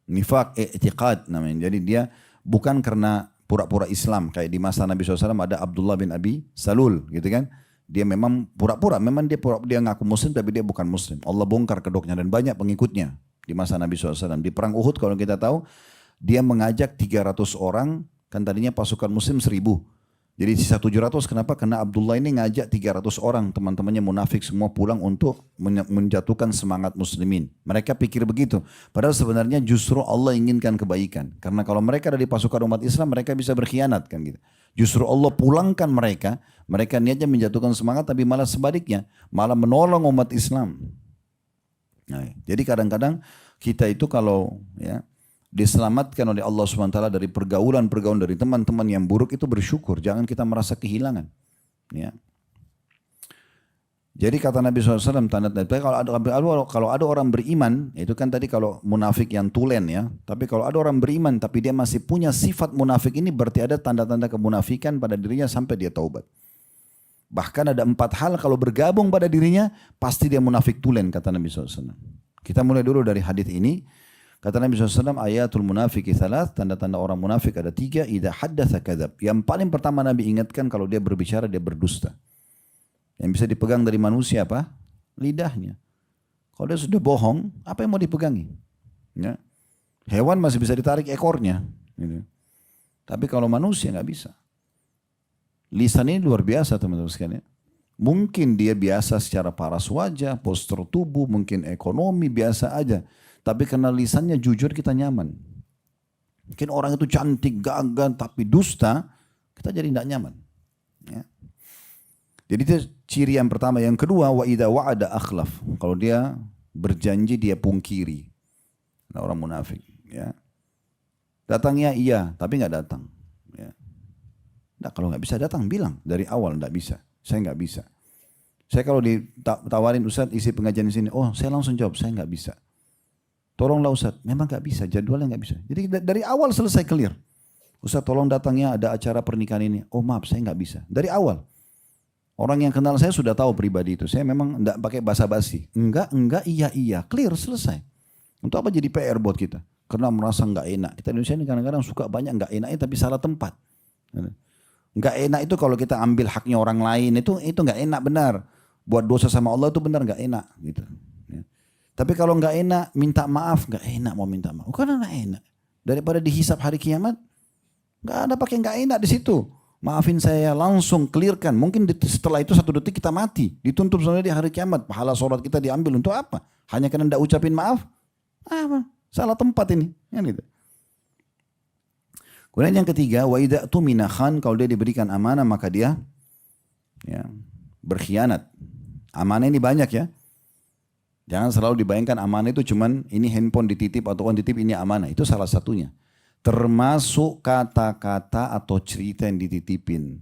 nifaq i'tiqad namanya. Jadi dia bukan karena pura-pura Islam. Kayak di masa Nabi SAW ada Abdullah bin Abi Salul gitu kan. Dia memang pura-pura, memang dia ngaku muslim tapi dia bukan muslim. Allah bongkar kedoknya dan banyak pengikutnya di masa Nabi SAW. Di perang Uhud kalau kita tahu, dia mengajak 300 orang, kan tadinya pasukan muslim 1000. Jadi sisa 700, kenapa? Karena Abdullah ini ngajak 300 orang, teman-temannya munafik semua pulang untuk menjatuhkan semangat muslimin. Mereka pikir begitu. Padahal sebenarnya justru Allah inginkan kebaikan. Karena kalau mereka ada di pasukan umat Islam, mereka bisa berkhianat kan gitu. Justru Allah pulangkan mereka, mereka niatnya menjatuhkan semangat, tapi malah sebaliknya, malah menolong umat Islam. Nah, jadi kadang-kadang kita itu kalau ya diselamatkan oleh Allah SWT dari pergaulan-pergaulan dari teman-teman yang buruk itu bersyukur. Jangan kita merasa kehilangan. Ya. Jadi kata Nabi SAW, tanda-tanda kalau ada orang beriman, itu kan tadi kalau munafik yang tulen ya. Tapi kalau ada orang beriman tapi dia masih punya sifat munafik ini, berarti ada tanda-tanda kemunafikan pada dirinya sampai dia taubat. Bahkan ada 4 hal kalau bergabung pada dirinya, pasti dia munafik tulen kata Nabi SAW. Kita mulai dulu dari hadis ini. Kata Nabi SAW, ayatul munafiki salat, tanda-tanda orang munafik ada 3, idza haddatsa kadzab. Yang paling pertama Nabi ingatkan kalau dia berbicara dia berdusta. Yang bisa dipegang dari manusia apa? Lidahnya. Kalau dia sudah bohong, apa yang mau dipegangi? Ya. Hewan masih bisa ditarik ekornya. Gitu. Tapi kalau manusia nggak bisa. Lisan ini luar biasa teman-teman sekalian. Mungkin dia biasa secara paras wajah, postur tubuh, mungkin ekonomi biasa aja. Tapi karena lisannya jujur kita nyaman. Mungkin orang itu cantik, gagah, tapi dusta, kita jadi tidak nyaman. Ya. Jadi itu ciri yang pertama. Yang kedua, wa idza wa'ada akhlaf. Kalau dia berjanji dia pungkiri. Nah, orang munafik. Ya. Datangnya iya, tapi nggak datang. Ya. Nah, kalau nggak bisa datang, bilang dari awal nggak bisa. Saya nggak bisa. Saya kalau ditawarin Ustaz isi pengajian di sini, oh saya langsung jawab saya nggak bisa. Tolonglah Ustaz, memang gak bisa, jadwalnya gak bisa. Jadi dari awal selesai clear. Ustaz tolong datangnya ada acara pernikahan ini. Oh maaf saya gak bisa. Dari awal. Orang yang kenal saya sudah tahu pribadi itu. Saya memang gak pakai basa-basi. Enggak, iya. Clear, selesai. Untuk apa jadi PR buat kita? Karena merasa gak enak. Kita Indonesia ini kadang-kadang suka banyak gak enaknya tapi salah tempat. Gak enak itu kalau kita ambil haknya orang lain. Itu gak enak benar. Buat dosa sama Allah itu benar gak enak. Gitu. Tapi kalau nggak enak, minta maaf, nggak enak mau minta maaf. Karena nggak enak. Daripada dihisap hari kiamat, nggak ada pakai nggak enak di situ. Maafin saya langsung clearkan. Mungkin setelah itu 1 detik kita mati, dituntut sama di hari kiamat. Pahala sholat kita diambil untuk apa? Hanya karena nggak ucapin maaf? Salah tempat ini. Kan gitu. Kemudian yang ketiga, wa idza tumina khan, kalau dia diberikan amanah maka dia ya, berkhianat. Amanah ini banyak ya. Jangan selalu dibayangkan amanah itu cuman ini handphone dititip atau orang dititip ini amanah. Itu salah satunya. Termasuk kata-kata atau cerita yang dititipin.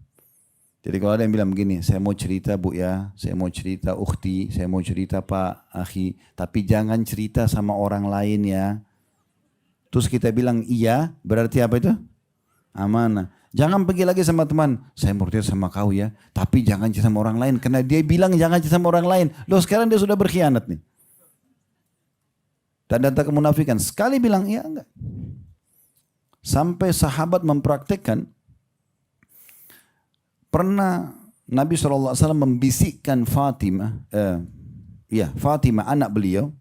Jadi kalau ada yang bilang begini, saya mau cerita bu ya, saya mau cerita ukhti, saya mau cerita pak, akhi. Tapi jangan cerita sama orang lain ya. Terus kita bilang iya, berarti apa itu? Amanah. Jangan pergi lagi sama teman, saya mau cerita sama kau ya. Tapi jangan cerita sama orang lain. Karena dia bilang jangan cerita sama orang lain. Loh sekarang dia sudah berkhianat nih. Dan data kemunafikan. Sekali bilang iya enggak. Sampai sahabat mempraktekkan. Pernah Nabi SAW membisikkan Fatimah. Fatimah anak beliau.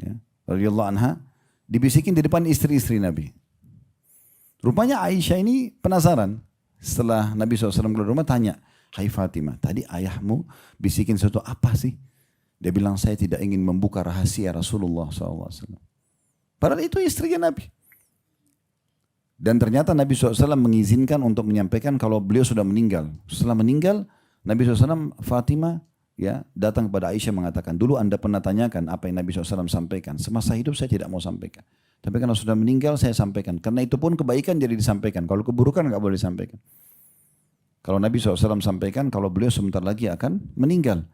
Ya, radhiyallahu anha. Dibisikin di depan istri-istri Nabi. Rupanya Aisyah ini penasaran. Setelah Nabi SAW keluar rumah tanya. Hai Fatimah, tadi ayahmu bisikin sesuatu apa sih? Dia bilang saya tidak ingin membuka rahasia Rasulullah SAW. Padahal itu istrinya Nabi. Dan ternyata Nabi SAW mengizinkan untuk menyampaikan kalau beliau sudah meninggal. Setelah meninggal, Nabi SAW Fatimah ya datang kepada Aisyah mengatakan, dulu anda pernah tanyakan apa yang Nabi SAW sampaikan. Semasa hidup saya tidak mau sampaikan. Tapi karena sudah meninggal saya sampaikan. Karena itu pun kebaikan jadi disampaikan. Kalau keburukan nggak boleh disampaikan. Kalau Nabi SAW sampaikan kalau beliau sebentar lagi akan meninggal.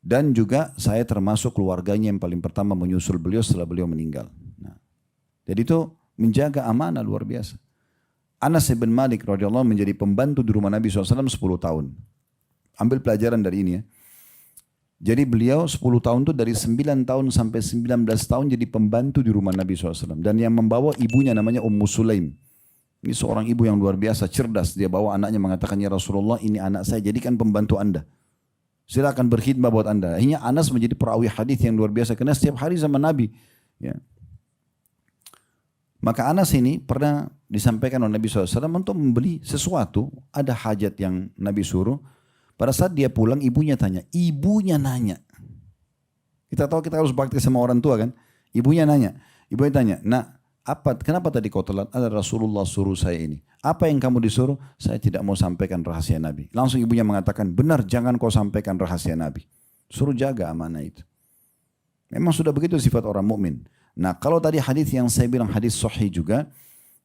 Dan juga saya termasuk keluarganya yang paling pertama menyusul beliau setelah beliau meninggal. Nah, jadi itu menjaga amanah luar biasa. Anas bin Malik radhiyallahu menjadi pembantu di rumah Nabi SAW 10 tahun. Ambil pelajaran dari ini ya. Jadi beliau 10 tahun itu dari 9 tahun sampai 19 tahun jadi pembantu di rumah Nabi SAW. Dan yang membawa ibunya namanya Ummu Sulaim. Ini seorang ibu yang luar biasa, cerdas. Dia bawa anaknya mengatakan, ya Rasulullah ini anak saya jadikan pembantu anda. Silakan berkhidmah buat anda. Akhirnya Anas menjadi perawi hadis yang luar biasa. Karena setiap hari sama Nabi. Ya. Maka Anas ini pernah disampaikan oleh Nabi SAW untuk membeli sesuatu. Ada hajat yang Nabi suruh. Pada saat dia pulang ibunya tanya. Ibunya nanya. Kita tahu kita harus bakti sama orang tua kan. Ibunya nanya. Ibunya tanya. Nah kenapa tadi kau telat? Ada Rasulullah suruh saya ini. Apa yang kamu disuruh? Saya tidak mau sampaikan rahasia Nabi. Langsung ibunya mengatakan. Benar jangan kau sampaikan rahasia Nabi. Suruh jaga amanah itu. Memang sudah begitu sifat orang mukmin. Nah kalau tadi hadis yang saya bilang hadis sahih juga.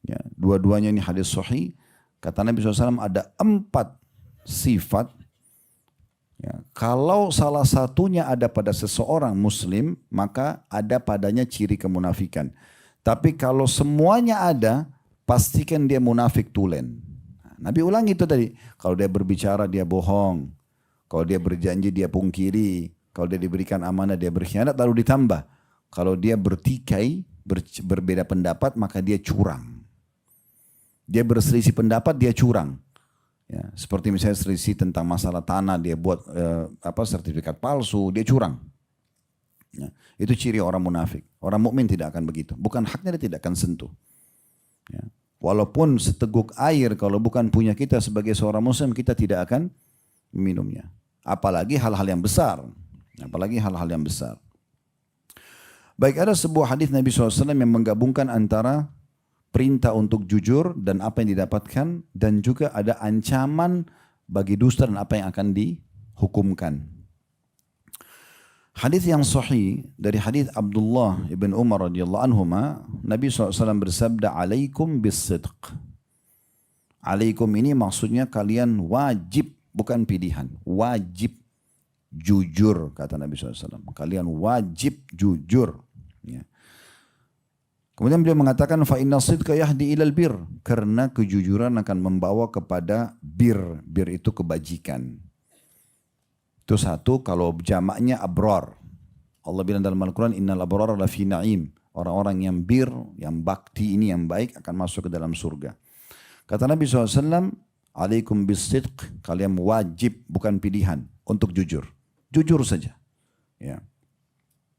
Ya, dua-duanya ini hadis sahih. Kata Nabi SAW ada 4 sifat. Ya, kalau salah satunya ada pada seseorang muslim, maka ada padanya ciri kemunafikan. Tapi kalau semuanya ada, pastikan dia munafik tulen. Nah, Nabi ulang itu tadi. Kalau dia berbicara dia bohong. Kalau dia berjanji dia pungkiri. Kalau dia diberikan amanah dia berkhianat. Lalu ditambah. Kalau dia bertikai, berbeda pendapat, maka dia curang. Dia berselisih pendapat, dia curang. Ya, seperti misalnya selisih tentang masalah tanah, dia buat sertifikat palsu, dia curang. Ya, itu ciri orang munafik. Orang mukmin tidak akan begitu. Bukan haknya dia tidak akan sentuh. Ya, walaupun seteguk air kalau bukan punya kita sebagai seorang muslim, kita tidak akan minumnya. Apalagi hal-hal yang besar. Apalagi hal-hal yang besar. Baik, ada sebuah hadis Nabi SAW yang menggabungkan antara perintah untuk jujur dan apa yang didapatkan, dan juga ada ancaman bagi dusta dan apa yang akan dihukumkan. Hadis yang sahih dari hadis Abdullah ibn Umar radhiyallahu anhuma, Nabi SAW bersabda, "Alaikum bis-sidq." Alaikum ini maksudnya kalian wajib, bukan pilihan, wajib jujur kata Nabi SAW. Kalian wajib jujur. Ya. Kemudian beliau mengatakan fa inna sidqa yahdi ilal bir, karena kejujuran akan membawa kepada bir. Bir itu kebajikan. Itu satu, kalau jamaknya abrar. Allah bilang dalam Al-Quran innal abrar lafi na'im. Orang-orang yang bir, yang bakti ini yang baik akan masuk ke dalam surga. Kata Nabi SAW, alaikum bis-sidq, kalian wajib bukan pilihan untuk jujur. Jujur saja. Ya.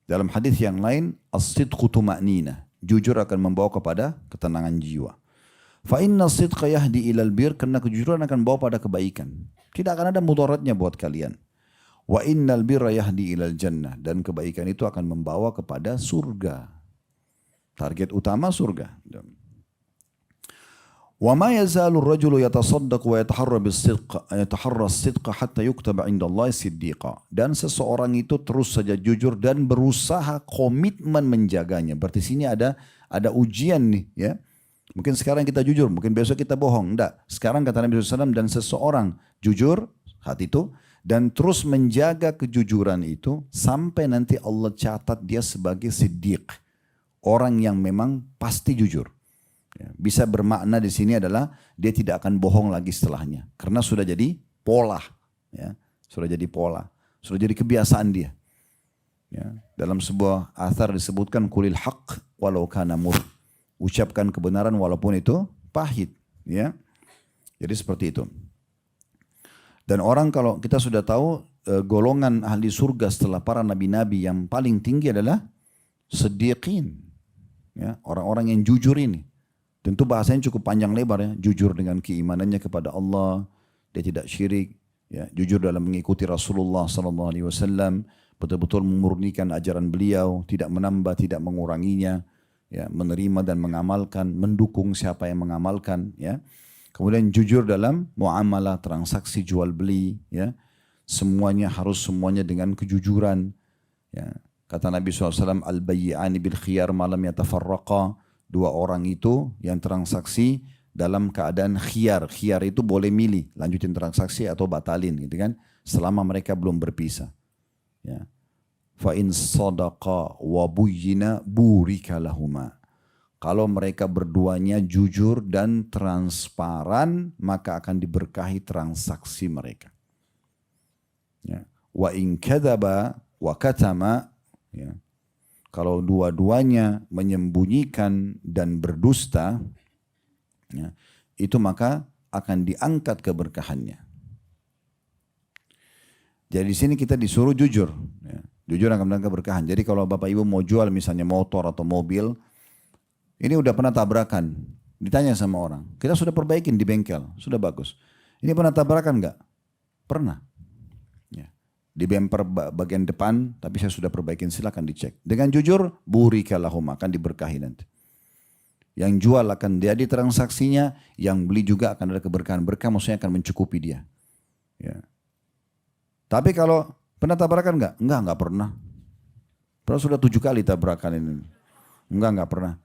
Dalam hadis yang lain, as-sidqu tuma'ninah. Jujur akan membawa kepada ketenangan jiwa. Fa inna sidqa yahdi ilal bir, karena kejujuran akan membawa pada kebaikan. Tidak akan ada mudaratnya buat kalian. Wa innal birra yahdi ilal jannah, dan kebaikan itu akan membawa kepada surga. Target utama surga. Wa ma yazalu ar-rajulu yatasaddaq wa yataharra as-sidqa hatta yuktaba 'inda Allah siddiqa. Dan seseorang itu terus saja jujur dan berusaha komitmen menjaganya. Berarti sini ada ujian nih ya. Mungkin sekarang kita jujur, mungkin besok kita bohong. Enggak. Sekarang kata Nabi SAW, dan seseorang jujur hati itu dan terus menjaga kejujuran itu sampai nanti Allah catat dia sebagai siddiq. Orang yang memang pasti jujur. Ya, bisa bermakna di sini adalah dia tidak akan bohong lagi setelahnya, karena sudah jadi pola, ya, sudah jadi pola, sudah jadi kebiasaan dia. Ya, dalam sebuah athar disebutkan kulil haq walau kana mur, ucapkan kebenaran walaupun itu pahit. Ya, jadi seperti itu. Dan orang kalau kita sudah tahu golongan ahli surga setelah para nabi-nabi yang paling tinggi adalah siddiqin, ya, orang-orang yang jujur ini. Tentu bahasanya cukup panjang lebar ya, jujur dengan keimanannya kepada Allah, dia tidak syirik, ya, jujur dalam mengikuti Rasulullah SAW, betul-betul memurnikan ajaran beliau, tidak menambah, tidak menguranginya, ya, menerima dan mengamalkan, mendukung siapa yang mengamalkan, ya. Kemudian jujur dalam muamalah, transaksi jual beli, ya, semuanya dengan kejujuran, ya. Kata Nabi SAW, al-bayyi'ani bil khiyar malam yatafarraqa. Dua orang itu yang transaksi dalam keadaan khiyar. Khiyar itu boleh milih, lanjutin transaksi atau batalin gitu kan. Selama mereka belum berpisah. Ya. Fa in sadaqa wa buyyina burika lahuma. Kalau mereka berduanya jujur dan transparan, maka akan diberkahi transaksi mereka. Ya. Wa in kadzaba wa katama, ya. Kalau dua-duanya menyembunyikan dan berdusta, ya, itu maka akan diangkat keberkahannya. Jadi di sini kita disuruh jujur, ya. Jujur akan mendatangkan keberkahan. Jadi kalau Bapak Ibu mau jual misalnya motor atau mobil, ini udah pernah tabrakan, ditanya sama orang, kita sudah perbaikin di bengkel, sudah bagus. Ini pernah tabrakan nggak? Pernah. Di bumper bagian depan, tapi saya sudah perbaikin, silakan dicek. Dengan jujur, burika lahum, akan diberkahi nanti. Yang jual akan jadi transaksinya, yang beli juga akan ada keberkahan. Berkah maksudnya akan mencukupi dia. Ya. Tapi kalau pernah tabrakan enggak? Enggak pernah. Pernah sudah 7 kali tabrakan ini. Enggak pernah.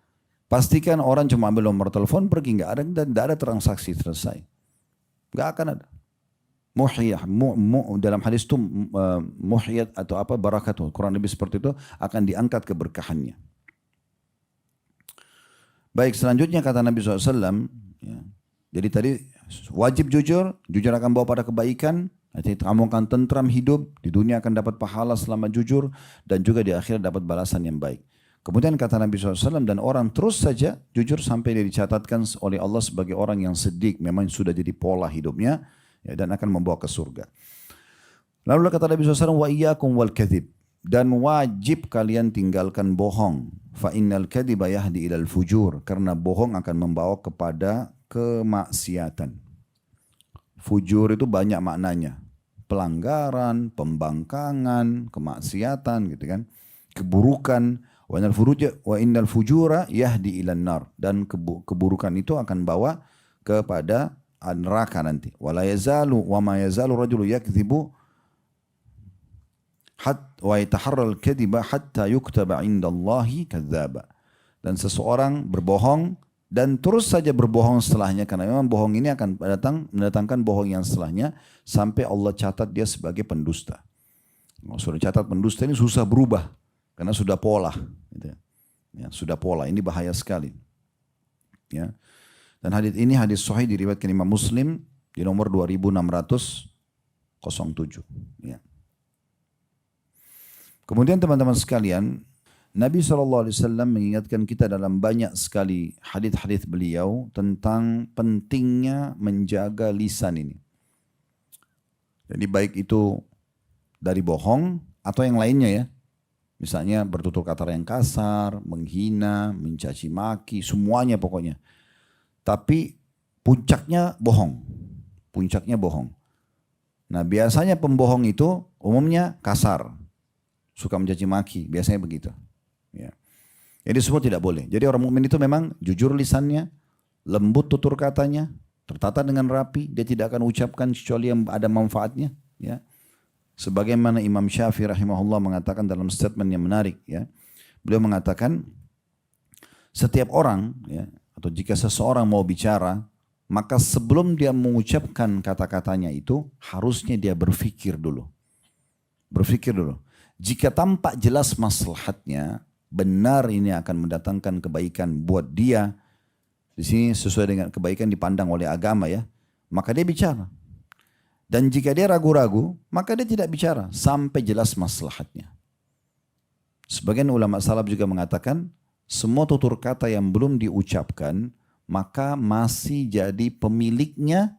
Pastikan orang cuma ambil nomor telepon, pergi, enggak ada transaksi selesai. Enggak akan ada. Muhyah, dalam hadis itu muhyat atau apa barakatuh, kurang lebih seperti itu, akan diangkat keberkahannya. Baik, selanjutnya kata Nabi SAW, ya, jadi tadi wajib jujur akan bawa pada kebaikan, nanti kamu akan tentram hidup, di dunia akan dapat pahala selama jujur, dan juga di akhirat dapat balasan yang baik. Kemudian kata Nabi SAW, dan orang terus saja jujur sampai dia dicatatkan oleh Allah sebagai orang yang sedik, memang sudah jadi pola hidupnya, ya, dan akan membawa ke surga. Lalu kata Nabi SAW, wa iyyakum wal kadhib, dan wajib kalian tinggalkan bohong. Fa innal kadhiba yahdi ilal fujur, karena bohong akan membawa kepada kemaksiatan. Fujur itu banyak maknanya, pelanggaran, pembangkangan, kemaksiatan, gitu kan, keburukan. Wa innal fujura yahdi ilan nar, dan keburukan itu akan bawa kepada neraka nanti. Wa ma yazalu rajulu yakdzibu wa yataharral kadhiba hatta yuktaba indallahi kadzdzaba. Dan seseorang berbohong dan terus saja berbohong setelahnya, karena memang bohong ini akan mendatangkan bohong yang setelahnya sampai Allah catat dia sebagai pendusta. Sudah catat pendusta ini susah berubah karena sudah pola, gitu ya, sudah pola. Ini bahaya sekali. Ya. Dan hadis ini hadis sahih diriwayatkan Imam Muslim di nomor 2607. Ya. Kemudian teman-teman sekalian, Nabi SAW mengingatkan kita dalam banyak sekali hadis-hadis beliau tentang pentingnya menjaga lisan ini. Jadi baik itu dari bohong atau yang lainnya ya. Misalnya bertutur kata yang kasar, menghina, mencaci maki, semuanya pokoknya. Tapi puncaknya bohong. Puncaknya bohong. Nah biasanya pembohong itu umumnya kasar. Suka mencaci maki, biasanya begitu. Ya. Jadi semua tidak boleh. Jadi orang mukmin itu memang jujur lisannya, lembut tutur katanya, tertata dengan rapi. Dia tidak akan ucapkan kecuali yang ada manfaatnya. Ya. Sebagaimana Imam Syafi'i rahimahullah mengatakan dalam statement yang menarik. Ya. Beliau mengatakan setiap orang, ya, atau jika seseorang mau bicara, maka sebelum dia mengucapkan kata-katanya itu harusnya dia berpikir dulu. Berpikir dulu. Jika tampak jelas maslahatnya, benar ini akan mendatangkan kebaikan buat dia. Di sini sesuai dengan kebaikan dipandang oleh agama ya, maka dia bicara. Dan jika dia ragu-ragu, maka dia tidak bicara sampai jelas maslahatnya. Sebagian ulama salaf juga mengatakan, semua tutur kata yang belum diucapkan, maka masih jadi pemiliknya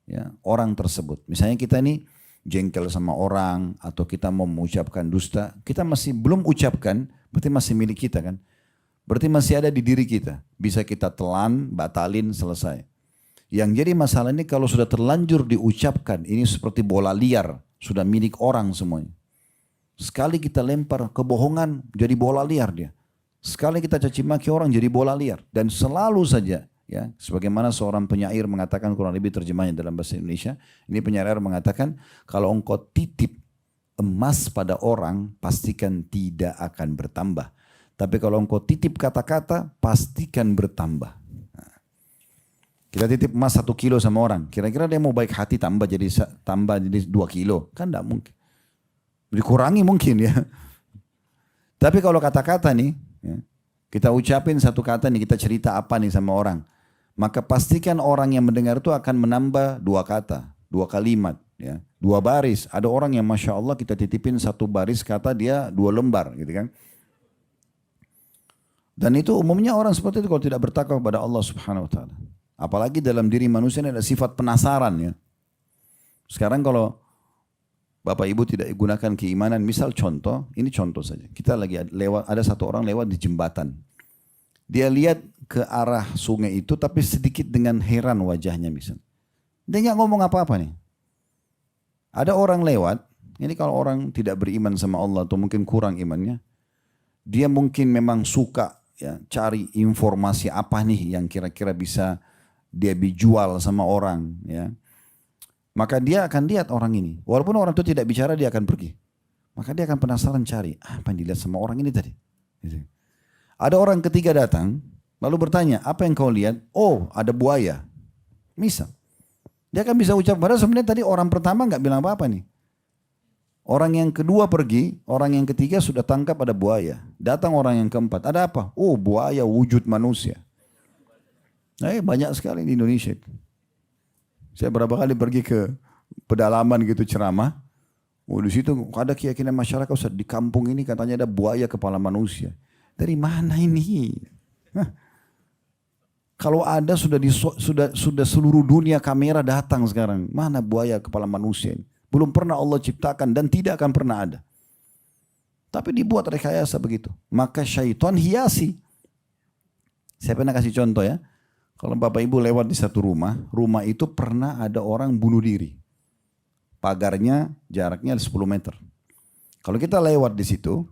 ya, orang tersebut. Misalnya kita ini jengkel sama orang atau kita mau mengucapkan dusta, kita masih belum ucapkan, berarti masih milik kita kan. Berarti masih ada di diri kita. Bisa kita telan, batalin, selesai. Yang jadi masalah ini kalau sudah terlanjur diucapkan, ini seperti bola liar, sudah milik orang semuanya. Sekali kita lempar kebohongan, jadi bola liar dia. Sekali kita caci maki orang, jadi bola liar. Dan selalu saja, ya, sebagaimana seorang penyair mengatakan, kurang lebih terjemahnya dalam bahasa Indonesia, ini penyair mengatakan, kalau engkau titip emas pada orang, pastikan tidak akan bertambah. Tapi kalau engkau titip kata-kata, pastikan bertambah. Nah, kita titip emas 1 kilo sama orang, kira-kira dia mau baik hati tambah jadi 2 kilo? Kan tidak mungkin. Dikurangi mungkin ya. Tapi kalau kata-kata nih, ya, kita ucapin satu kata nih, kita cerita apa nih sama orang, maka pastikan orang yang mendengar itu akan menambah 2 kata, 2 kalimat. Ya, 2 baris. Ada orang yang Masya Allah kita titipin 1 baris kata dia 2 lembar gitu kan. Dan itu umumnya orang seperti itu kalau tidak bertakwa kepada Allah Subhanahu Wa Taala. Apalagi dalam diri manusia ini ada sifat penasaran ya. Sekarang kalau Bapak Ibu tidak gunakan keimanan, misal contoh, ini contoh saja. Kita lagi lewat, ada satu orang lewat di jembatan. Dia lihat ke arah sungai itu tapi sedikit dengan heran wajahnya misal. Dia nggak ngomong apa-apa nih. Ada orang lewat, ini kalau orang tidak beriman sama Allah atau mungkin kurang imannya, dia mungkin memang suka ya cari informasi apa nih yang kira-kira bisa dia dijual sama orang ya. Maka dia akan lihat orang ini. Walaupun orang itu tidak bicara dia akan pergi. Maka dia akan penasaran cari apa yang dilihat sama orang ini tadi. Gitu. Ada orang ketiga datang lalu bertanya apa yang kau lihat? Oh ada buaya. Misal. Dia akan bisa ucap, padahal sebenarnya tadi orang pertama nggak bilang apa-apa nih. Orang yang kedua pergi, orang yang ketiga sudah tangkap ada buaya. Datang orang yang keempat, ada apa? Oh buaya wujud manusia. Nah, banyak sekali di Indonesia. Saya berapa kali pergi ke pedalaman gitu ceramah. Oh di situ ada keyakinan masyarakat Ustaz, di kampung ini katanya ada buaya kepala manusia. Dari mana ini? Hah? Kalau ada sudah seluruh dunia kamera datang sekarang. Mana buaya kepala manusia ini? Belum pernah Allah ciptakan dan tidak akan pernah ada. Tapi dibuat rekayasa begitu. Maka syaitan hiasi. Saya pernah kasih contoh ya. Kalau Bapak Ibu lewat di satu rumah, rumah itu pernah ada orang bunuh diri. Pagarnya jaraknya 10 meter. Kalau kita lewat di situ,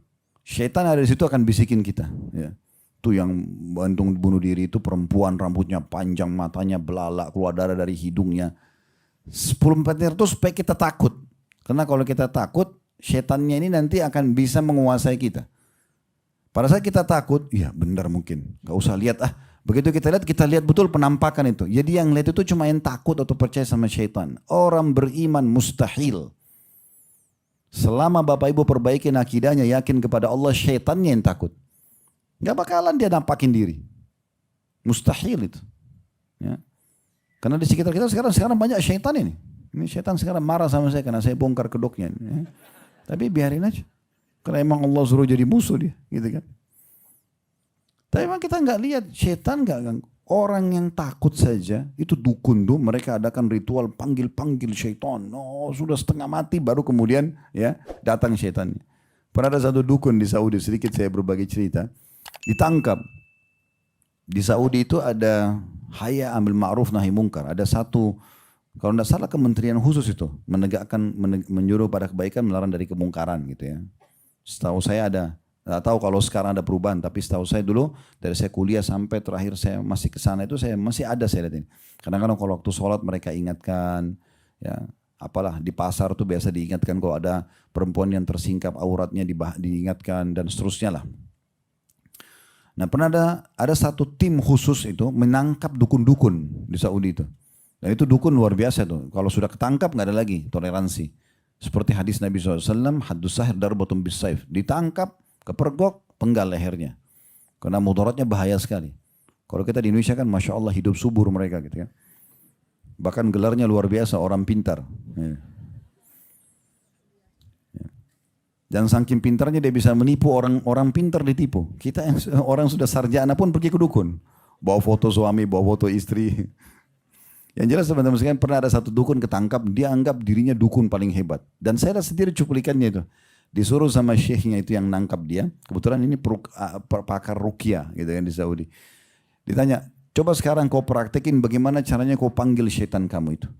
syaitan ada di situ akan bisikin kita. Ya. Itu yang bantung bunuh diri itu perempuan rambutnya panjang, matanya belalak, keluar darah dari hidungnya. 10 meter itu supaya kita takut. Karena kalau kita takut, setannya ini nanti akan bisa menguasai kita. Pada saat kita takut, ya benar mungkin. Gak usah lihat Begitu kita lihat betul penampakan itu. Jadi yang lihat itu cuma yang takut atau percaya sama syaitan. Orang beriman mustahil. Selama Bapak Ibu perbaikin akidahnya, yakin kepada Allah, syaitannya yang takut. Gak bakalan dia nampakin diri. Mustahil itu. Ya. Karena di sekitar kita sekarang banyak syaitan ini. Ini syaitan sekarang marah sama saya karena saya bongkar kedoknya. Ya. Tapi biarin aja. Karena emang Allah suruh jadi musuh dia. Gitu kan. Tapi memang kita gak lihat syaitan gak. Orang yang takut saja itu dukun tuh mereka adakan ritual panggil syaitan. Oh sudah setengah mati baru kemudian ya datang syaitannya. Pernah ada satu dukun di Saudi, sedikit saya berbagi cerita. Ditangkap. Di Saudi itu ada Haya Amil Ma'ruf Nahi Mungkar. Ada satu, kalau tidak salah kementerian khusus itu. Menyuruh pada kebaikan, melarang dari kemungkaran gitu ya. Setahu saya ada. Tidak tahu kalau sekarang ada perubahan. Tapi setahu saya dulu, dari saya kuliah sampai terakhir saya masih ke sana itu, saya masih ada saya lihat ini. Kadang-kadang kalau waktu sholat mereka ingatkan. Ya, apalah di pasar tuh biasa diingatkan kalau ada perempuan yang tersingkap auratnya diingatkan dan seterusnya lah. Nah pernah ada satu tim khusus itu menangkap dukun-dukun di Saudi itu. Dan itu dukun luar biasa tuh. Kalau sudah ketangkap nggak ada lagi toleransi. Seperti hadis Nabi SAW, haddus sahir darbatun bisayf. Ditangkap, kepergok, penggal lehernya. Karena mudaratnya bahaya sekali. Kalau kita di Indonesia kan Masya Allah hidup subur mereka gitu kan. Bahkan gelarnya luar biasa, orang pintar. Ya. Dan saking pintarnya dia bisa menipu orang pintar ditipu. Kita yang orang sudah sarjana pun pergi ke dukun. Bawa foto suami, bawa foto istri. Yang jelas teman-teman sekalian pernah ada satu dukun ketangkap, dia anggap dirinya dukun paling hebat. Dan saya ada sendiri cuplikannya itu. Disuruh sama syekhnya itu yang nangkap dia. Kebetulan ini pakar ruqyah gitu kan di Saudi. Ditanya, coba sekarang kau praktekin bagaimana caranya kau panggil syaitan kamu itu.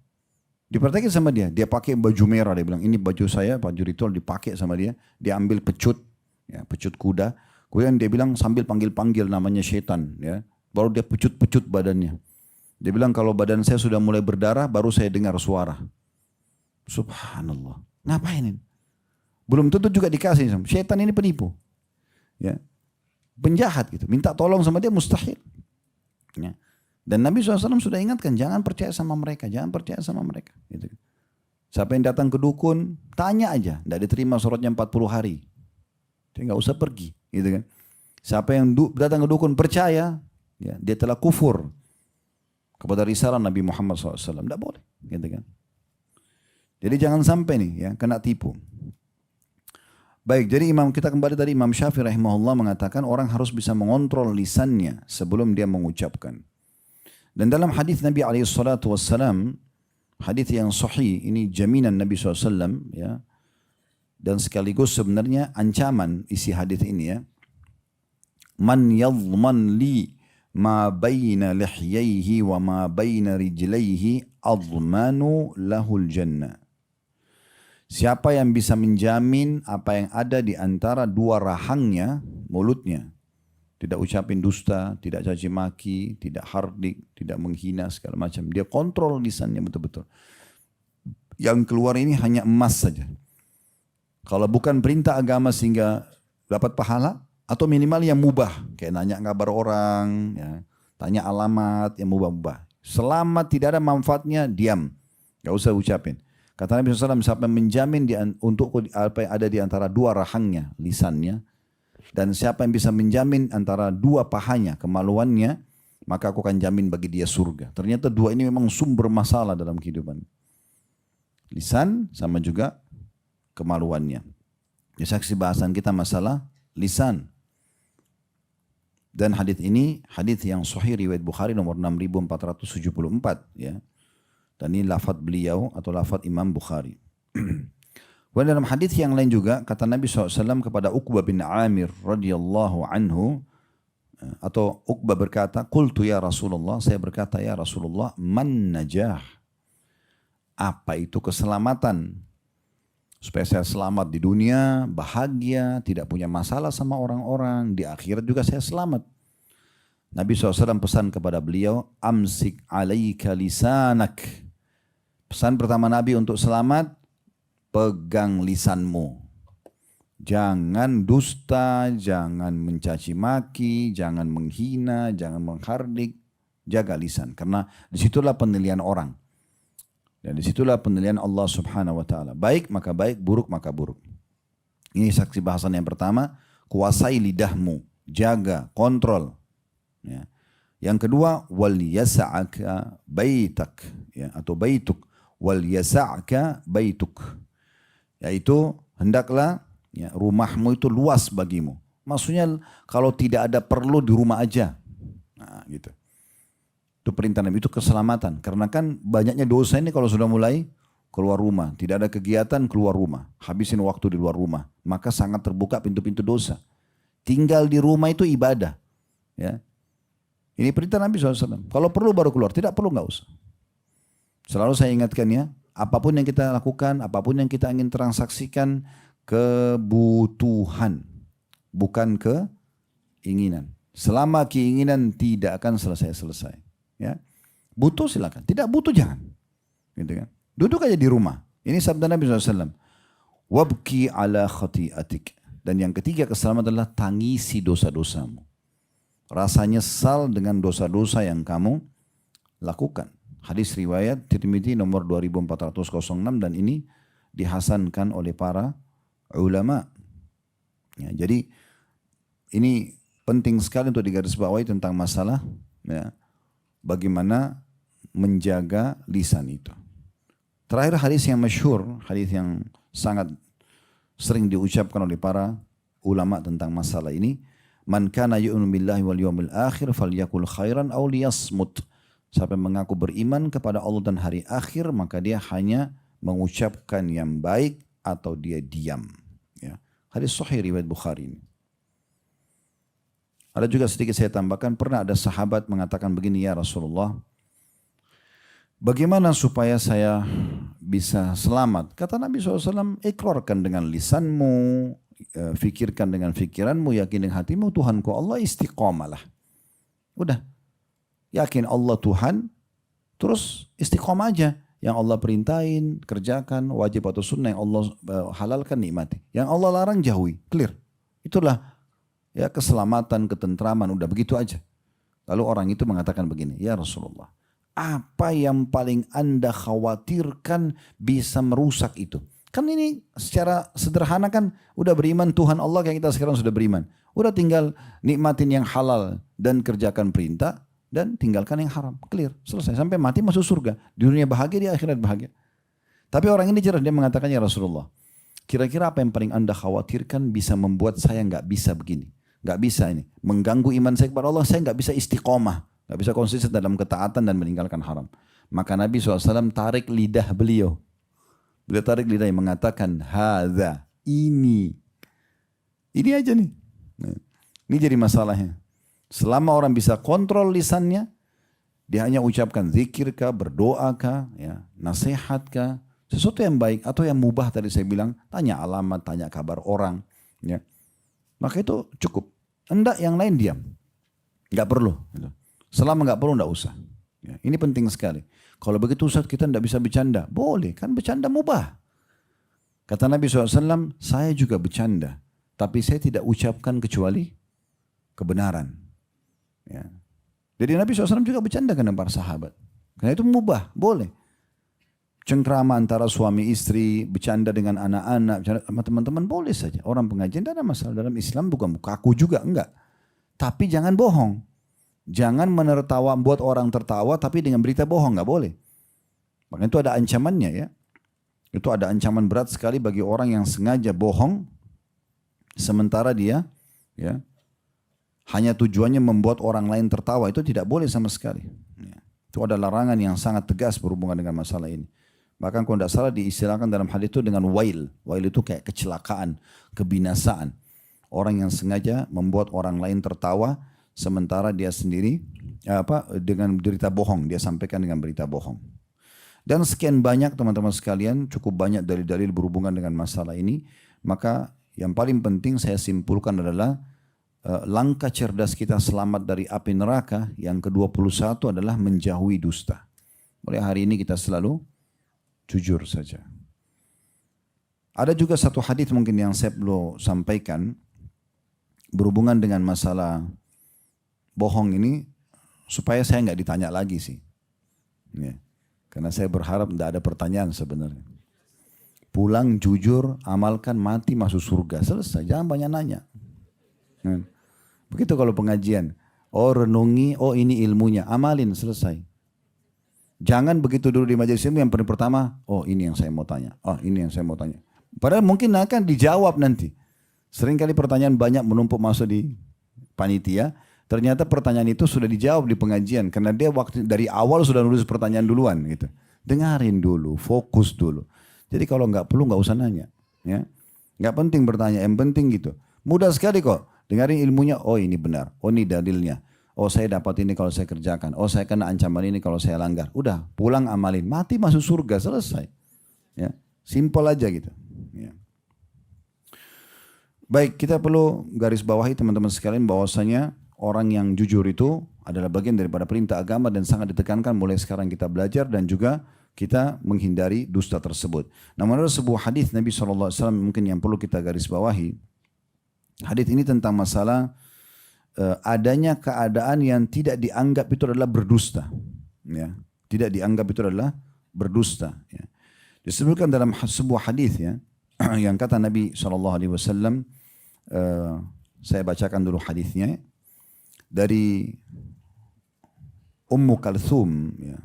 Dipraktekin sama dia pakai baju merah, dia bilang ini baju saya, baju ritual dipakai sama dia, dia ambil pecut, ya, pecut kuda, kemudian dia bilang sambil panggil-panggil namanya syaitan, ya, baru dia pecut-pecut badannya. Dia bilang kalau badan saya sudah mulai berdarah, baru saya dengar suara. Subhanallah, ngapain ini? Belum tentu juga dikasih, syaitan ini penipu, ya, penjahat gitu, minta tolong sama dia mustahil. Ya. Dan Nabi SAW sudah ingatkan, jangan percaya sama mereka, jangan percaya sama mereka. Gitu. Siapa yang datang ke dukun, tanya aja, tidak diterima suratnya 40 hari. Dia nggak usah pergi. Gitu kan. Siapa yang datang ke dukun percaya, ya, dia telah kufur kepada risalah Nabi Muhammad SAW. Tidak boleh. Gitu kan. Jadi jangan sampai nih ya kena tipu. Baik, jadi kita kembali tadi Imam Syafi'i rahimahullah mengatakan orang harus bisa mengontrol lisannya sebelum dia mengucapkan. Dan dalam hadis Nabi SAW, hadis yang sahih, ini jaminan Nabi SAW ya. Dan sekaligus sebenarnya ancaman isi hadis ini ya. Man yadhman li ma baina lihyaihi wa ma baina rijlaihi admanu lahul jannah. Siapa yang bisa menjamin apa yang ada di antara dua rahangnya, mulutnya. Tidak ucapin dusta, tidak caci maki, tidak hardik, tidak menghina segala macam. Dia kontrol lisannya betul-betul. Yang keluar ini hanya emas saja. Kalau bukan perintah agama sehingga dapat pahala, atau minimal yang mubah. Kayak nanya kabar orang, ya, tanya alamat, yang mubah-mubah. Selama tidak ada manfaatnya, diam. Gak usah ucapin. Kata Nabi SAW, siapa yang menjamin untuk apa yang ada di antara dua rahangnya, lisannya, dan siapa yang bisa menjamin antara dua pahanya, kemaluannya, maka aku akan jamin bagi dia surga. Ternyata dua ini memang sumber masalah dalam kehidupan. Lisan sama juga kemaluannya. Di saksi bahasan kita masalah lisan. Dan hadis ini, hadis yang sahih riwayat Bukhari nomor 6474 ya. Dan ini lafaz beliau atau lafaz Imam Bukhari. Dan dalam hadis yang lain juga kata Nabi SAW kepada Uqbah bin Amir radhiyallahu anhu, atau Uqbah berkata, "Qultu ya Rasulullah," saya berkata ya Rasulullah, "Man najah?" Apa itu keselamatan? Supaya saya selamat di dunia, bahagia, tidak punya masalah sama orang-orang, di akhirat juga saya selamat. Nabi SAW pesan kepada beliau, "Amsik alaika lisanak." Pesan pertama Nabi untuk selamat, pegang lisanmu. Jangan dusta, jangan mencaci maki, jangan menghina, jangan menghardik. Jaga lisan, karena disitulah penilaian orang. Dan disitulah penilaian Allah Subhanahu wa Ta'ala. Baik maka baik, buruk maka buruk. Ini saksi bahasan yang pertama, kuasai lidahmu, jaga, kontrol. Ya. Yang kedua, wal yasa'aka baitak, ya, atau baituk, wal yasa'aka baituk, yaitu hendaklah ya, rumahmu itu luas bagimu. Maksudnya kalau tidak ada perlu di rumah aja. Nah, gitu. Itu perintah Nabi, itu keselamatan. Karena kan banyaknya dosa ini kalau sudah mulai keluar rumah. Tidak ada kegiatan keluar rumah. Habisin waktu di luar rumah. Maka sangat terbuka pintu-pintu dosa. Tinggal di rumah itu ibadah. Ya. Ini perintah Nabi SAW. Kalau perlu baru keluar. Tidak perlu nggak usah. Selalu saya ingatkan ya. Apapun yang kita lakukan. Apapun yang kita ingin transaksikan. Kebutuhan. Bukan keinginan. Selama keinginan tidak akan selesai-selesai. Ya, butuh silakan, tidak butuh jangan, gitu kan? Duduk aja di rumah. Ini sabda Nabi SAW. Wabki ala khati'atik. Dan yang ketiga keselamatan adalah tangisi dosa-dosamu. Rasa nyesal dengan dosa-dosa yang kamu lakukan. Hadis riwayat Tirmidzi nomor 2406 dan ini dihasankan oleh para ulama. Ya, jadi ini penting sekali untuk digarisbawahi tentang masalah ya, bagaimana menjaga lisan itu. Terakhir hadis yang masyhur, hadis yang sangat sering diucapkan oleh para ulama tentang masalah ini, man kana yu'minu billahi wal yawmil akhir falyakul khairan aw liyasmut. Siapa yang mengaku beriman kepada Allah dan hari akhir, maka dia hanya mengucapkan yang baik atau dia diam. Ya. Hadis sahih riwayat Bukhari ini. Ada juga sedikit saya tambahkan, pernah ada sahabat mengatakan begini, ya Rasulullah, bagaimana supaya saya bisa selamat? Kata Nabi SAW, ikrarkan dengan lisanmu, fikirkan dengan fikiranmu, yakin dengan hatimu, Tuhanku Allah, istiqamalah. Udah, yakin Allah Tuhan, terus istiqamah aja. Yang Allah perintahin, kerjakan, wajib atau sunnah yang Allah halalkan, nikmati. Yang Allah larang, jauhi, clear. Itulah ya keselamatan, ketentraman, udah begitu aja. Lalu orang itu mengatakan begini, ya Rasulullah, apa yang paling Anda khawatirkan bisa merusak itu? Kan ini secara sederhana kan udah beriman Tuhan Allah kayak kita sekarang sudah beriman. Udah tinggal nikmatin yang halal dan kerjakan perintah dan tinggalkan yang haram. Clear, selesai. Sampai mati masuk surga. Di dunia bahagia, di akhirat bahagia. Tapi orang ini cerdas, dia mengatakan, ya Rasulullah, kira-kira apa yang paling anda khawatirkan bisa membuat saya nggak bisa begini. Nggak bisa ini. Mengganggu iman saya kepada Allah, saya nggak bisa istiqomah. Nggak bisa konsisten dalam ketaatan dan meninggalkan haram. Maka Nabi SAW tarik lidah beliau. Beliau tarik lidah yang mengatakan, hadza, ini. Ini aja nih. Ini jadi masalahnya. Selama orang bisa kontrol lisannya, dia hanya ucapkan zikir kah, berdoa kah, ya, nasihat kah, sesuatu yang baik atau yang mubah tadi saya bilang, tanya alamat, tanya kabar orang, ya. Maka itu cukup. Hendak yang lain diam. Nggak perlu. Gitu. Selama nggak perlu nggak usah. Ya, ini penting sekali. Kalau begitu Ustaz kita nggak bisa bercanda. Boleh, kan bercanda mubah. Kata Nabi SAW, saya juga bercanda. Tapi saya tidak ucapkan kecuali kebenaran. Ya. Jadi Nabi SAW juga bercanda dengan para sahabat. Karena itu mubah, boleh. Cengkrama antara suami istri, bercanda dengan anak-anak, bercanda sama teman-teman boleh saja. Orang pengajian tidak ada masalah. Dalam Islam bukan kaku juga, enggak. Tapi jangan bohong. Jangan menertawa, buat orang tertawa tapi dengan berita bohong, enggak boleh. Makanya itu ada ancamannya ya. Itu ada ancaman berat sekali bagi orang yang sengaja bohong. Sementara dia ya, hanya tujuannya membuat orang lain tertawa. Itu tidak boleh sama sekali. Ya. Itu ada larangan yang sangat tegas berhubungan dengan masalah ini. Bahkan kalau tidak salah diistilahkan dalam hadis itu dengan wail. Wail itu kayak kecelakaan, kebinasaan. Orang yang sengaja membuat orang lain tertawa sementara dia sendiri dengan berita bohong, dia sampaikan dengan berita bohong. Dan sekian banyak teman-teman sekalian, cukup banyak dalil-dalil berhubungan dengan masalah ini. Maka yang paling penting saya simpulkan adalah langkah cerdas kita selamat dari api neraka yang ke-21 adalah menjauhi dusta. Mulai hari ini kita selalu jujur saja. Ada juga satu hadis mungkin yang saya perlu sampaikan berhubungan dengan masalah bohong ini supaya saya nggak ditanya lagi sih. Ya. Karena saya berharap tidak ada pertanyaan sebenarnya. Pulang jujur, amalkan, mati masuk surga. Selesai, jangan banyak nanya. Ya. Begitu kalau pengajian. Oh renungi, oh ini ilmunya, amalin, selesai. Jangan begitu dulu di majelis ilmu yang pertama, oh ini yang saya mau tanya, oh ini yang saya mau tanya. Padahal mungkin akan dijawab nanti. Seringkali pertanyaan banyak menumpuk masuk di panitia, ternyata pertanyaan itu sudah dijawab di pengajian karena dia waktu dari awal sudah nulis pertanyaan duluan gitu. Dengarin dulu, fokus dulu. Jadi kalau nggak perlu nggak usah nanya, ya. Nggak penting bertanya, yang penting gitu. Mudah sekali kok. Dengarin ilmunya, oh ini benar, oh ini dalilnya. Oh saya dapat ini kalau saya kerjakan. Oh saya kena ancaman ini kalau saya langgar. Udah pulang amalin. Mati masuk surga selesai. Ya, simple aja gitu. Ya. Baik kita perlu garis bawahi teman-teman sekalian bahwasanya orang yang jujur itu adalah bagian daripada perintah agama dan sangat ditekankan mulai sekarang kita belajar dan juga kita menghindari dusta tersebut. Namun ada sebuah hadis Nabi SAW mungkin yang perlu kita garis bawahi. Hadis ini tentang masalah adanya keadaan yang tidak dianggap itu adalah berdusta, ya. Tidak dianggap itu adalah berdusta. Ya. Disebutkan dalam sebuah hadis ya, yang kata Nabi SAW, saya bacakan dulu hadisnya dari Ummu Kalthum. Ya.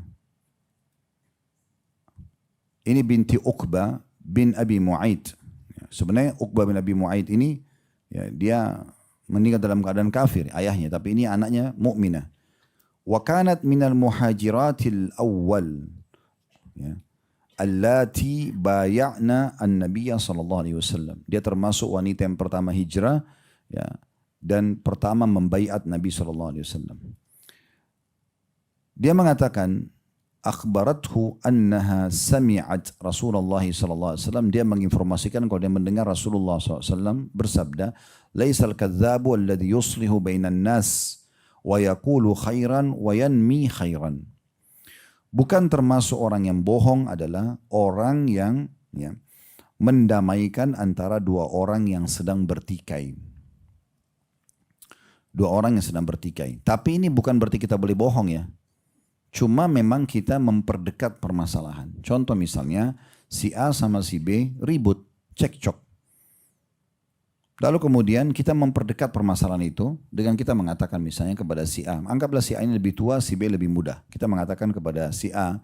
Ini binti Uqbah bin Abi Mu'aid. Ya. Sebenarnya Uqbah bin Abi Mu'aid ini ya, dia meninggal dalam keadaan kafir ayahnya, tapi ini anaknya mukminah. Wa kanat minal muhajiratil awwal ya, allati bay'na an-nabiy sallallahu alaihi wasallam. Dia termasuk wanita yang pertama hijrah ya, dan pertama membaiat Nabi sallallahu alaihi wasallam. Dia mengatakan akhbarathu annaha sami'at Rasulullah sallallahu alaihi wasallam, dia menginformasikan kalau dia mendengar Rasulullah sallallahu alaihi wasallam bersabda, laisal kadzabu alladhi yuslihu bainan nas wa yaqulu khairan wa yanmi khairan. Bukan termasuk orang yang bohong adalah orang yang ya, mendamaikan antara dua orang yang sedang bertikai. Dua orang yang sedang bertikai. Tapi ini bukan berarti kita boleh bohong ya. Cuma memang kita memperdekat permasalahan. Contoh misalnya si A sama si B ribut, cekcok. Lalu kemudian kita memperdekat permasalahan itu dengan kita mengatakan misalnya kepada si A. Anggaplah si A ini lebih tua, si B lebih muda. Kita mengatakan kepada si A,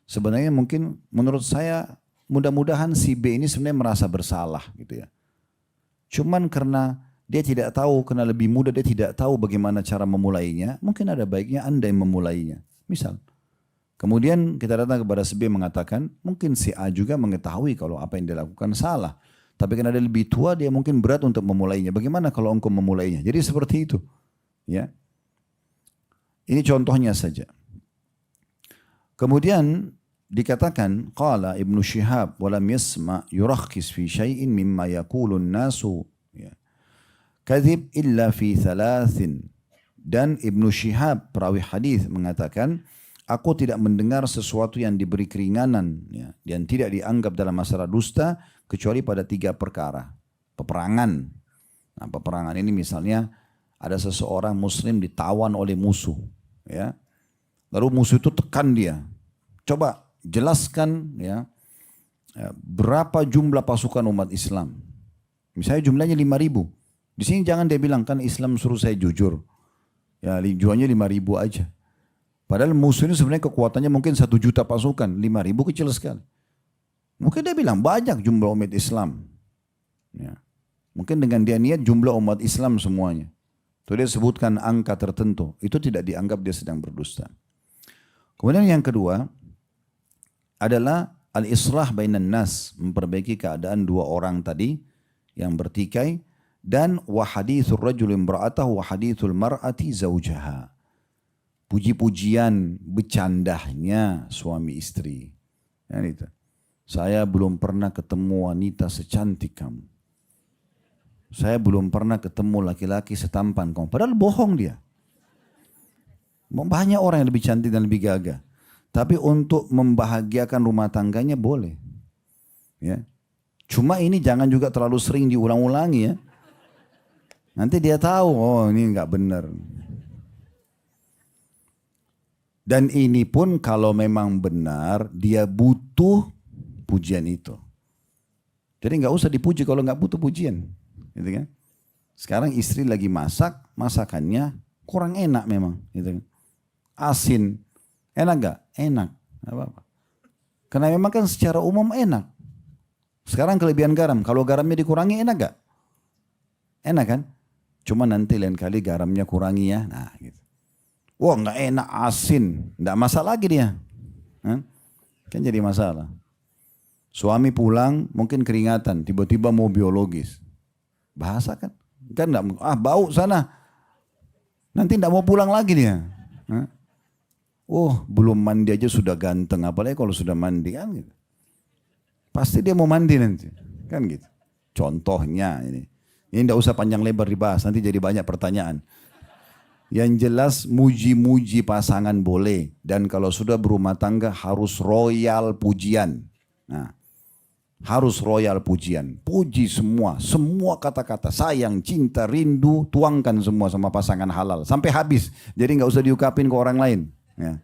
sebenarnya mungkin menurut saya mudah-mudahan si B ini sebenarnya merasa bersalah gitu ya. Cuman karena dia tidak tahu, karena lebih muda dia tidak tahu bagaimana cara memulainya, mungkin ada baiknya Anda yang memulainya. Misal, kemudian kita datang kepada si B mengatakan, mungkin si A juga mengetahui kalau apa yang dia lakukan salah. Tapi karena dia lebih tua, dia mungkin berat untuk memulainya. Bagaimana kalau engkau memulainya? Jadi seperti itu. Ya. Ini contohnya saja. Kemudian dikatakan, qala Ibnu Syihab walam yasma yurakhis fi syai'in mimma yaqulun nasu ya. Kadzib illa fi thalathin. Dan Ibnu Syihab perawi hadis mengatakan, aku tidak mendengar sesuatu yang diberi keringanan ya, dan tidak dianggap dalam masalah dusta kecuali pada 3 perkara. Peperangan. Nah, peperangan ini misalnya ada seseorang muslim ditawan oleh musuh ya. Lalu musuh itu tekan dia. Coba jelaskan ya, berapa jumlah pasukan umat Islam. Misalnya jumlahnya 5.000. Di sini jangan dia bilang kan Islam suruh saya jujur. Ya jualnya 5.000 aja. Padahal musuh ini sebenarnya kekuatannya mungkin 1 juta pasukan. 5.000 kecil sekali. Mungkin dia bilang banyak jumlah umat Islam. Ya. Mungkin dengan dia niat jumlah umat Islam semuanya. Itu dia sebutkan angka tertentu. Itu tidak dianggap dia sedang berdusta. Kemudian yang kedua adalah al-islah bainan nas, memperbaiki keadaan 2 orang tadi yang bertikai, dan wa hadithur rajul imra'atahu wa hadithul mar'ati zaujaha. Puji-pujian bercandanya suami istri. Ya, itu. Saya belum pernah ketemu wanita secantik kamu. Saya belum pernah ketemu laki-laki setampan kamu. Padahal bohong dia. Banyak orang yang lebih cantik dan lebih gagah. Tapi untuk membahagiakan rumah tangganya boleh. Ya. Cuma ini jangan juga terlalu sering diulang-ulangi ya. Nanti dia tahu, oh ini enggak benar. Dan ini pun kalau memang benar, dia butuh pujian itu. Jadi enggak usah dipuji kalau enggak butuh pujian. Gitu kan? Sekarang istri lagi masak, masakannya kurang enak memang. Gitu kan? Asin. Enak gak? Enak. Gak apa-apa. Karena memang kan secara umum enak. Sekarang kelebihan garam. Kalau garamnya dikurangi enak gak? Enak kan? Cuma nanti lain kali garamnya kurangi ya. Nah gitu. Wah gak enak asin. Gak masak lagi dia. Kan jadi masalah. Suami pulang mungkin keringatan. Tiba-tiba mau biologis. Bahasa kan? Kan gak, bau sana. Nanti gak mau pulang lagi dia. Oh belum mandi aja sudah ganteng, apalagi kalau sudah mandi kan gitu. Pasti dia mau mandi nanti, kan gitu. Contohnya ini tidak usah panjang lebar dibahas, nanti jadi banyak pertanyaan. Yang jelas muji-muji pasangan boleh, dan kalau sudah berumah tangga harus royal pujian. Nah, harus royal pujian, puji semua kata-kata sayang, cinta, rindu, tuangkan semua sama pasangan halal sampai habis. Jadi nggak usah diungkapin ke orang lain. Ya.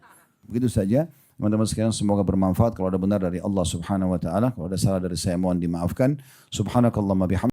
Begitu saja teman-teman sekalian, semoga bermanfaat. Kalau ada benar dari Allah Subhanahu wa taala, kalau ada salah dari saya mohon dimaafkan. Subhanakallahumma bihamdika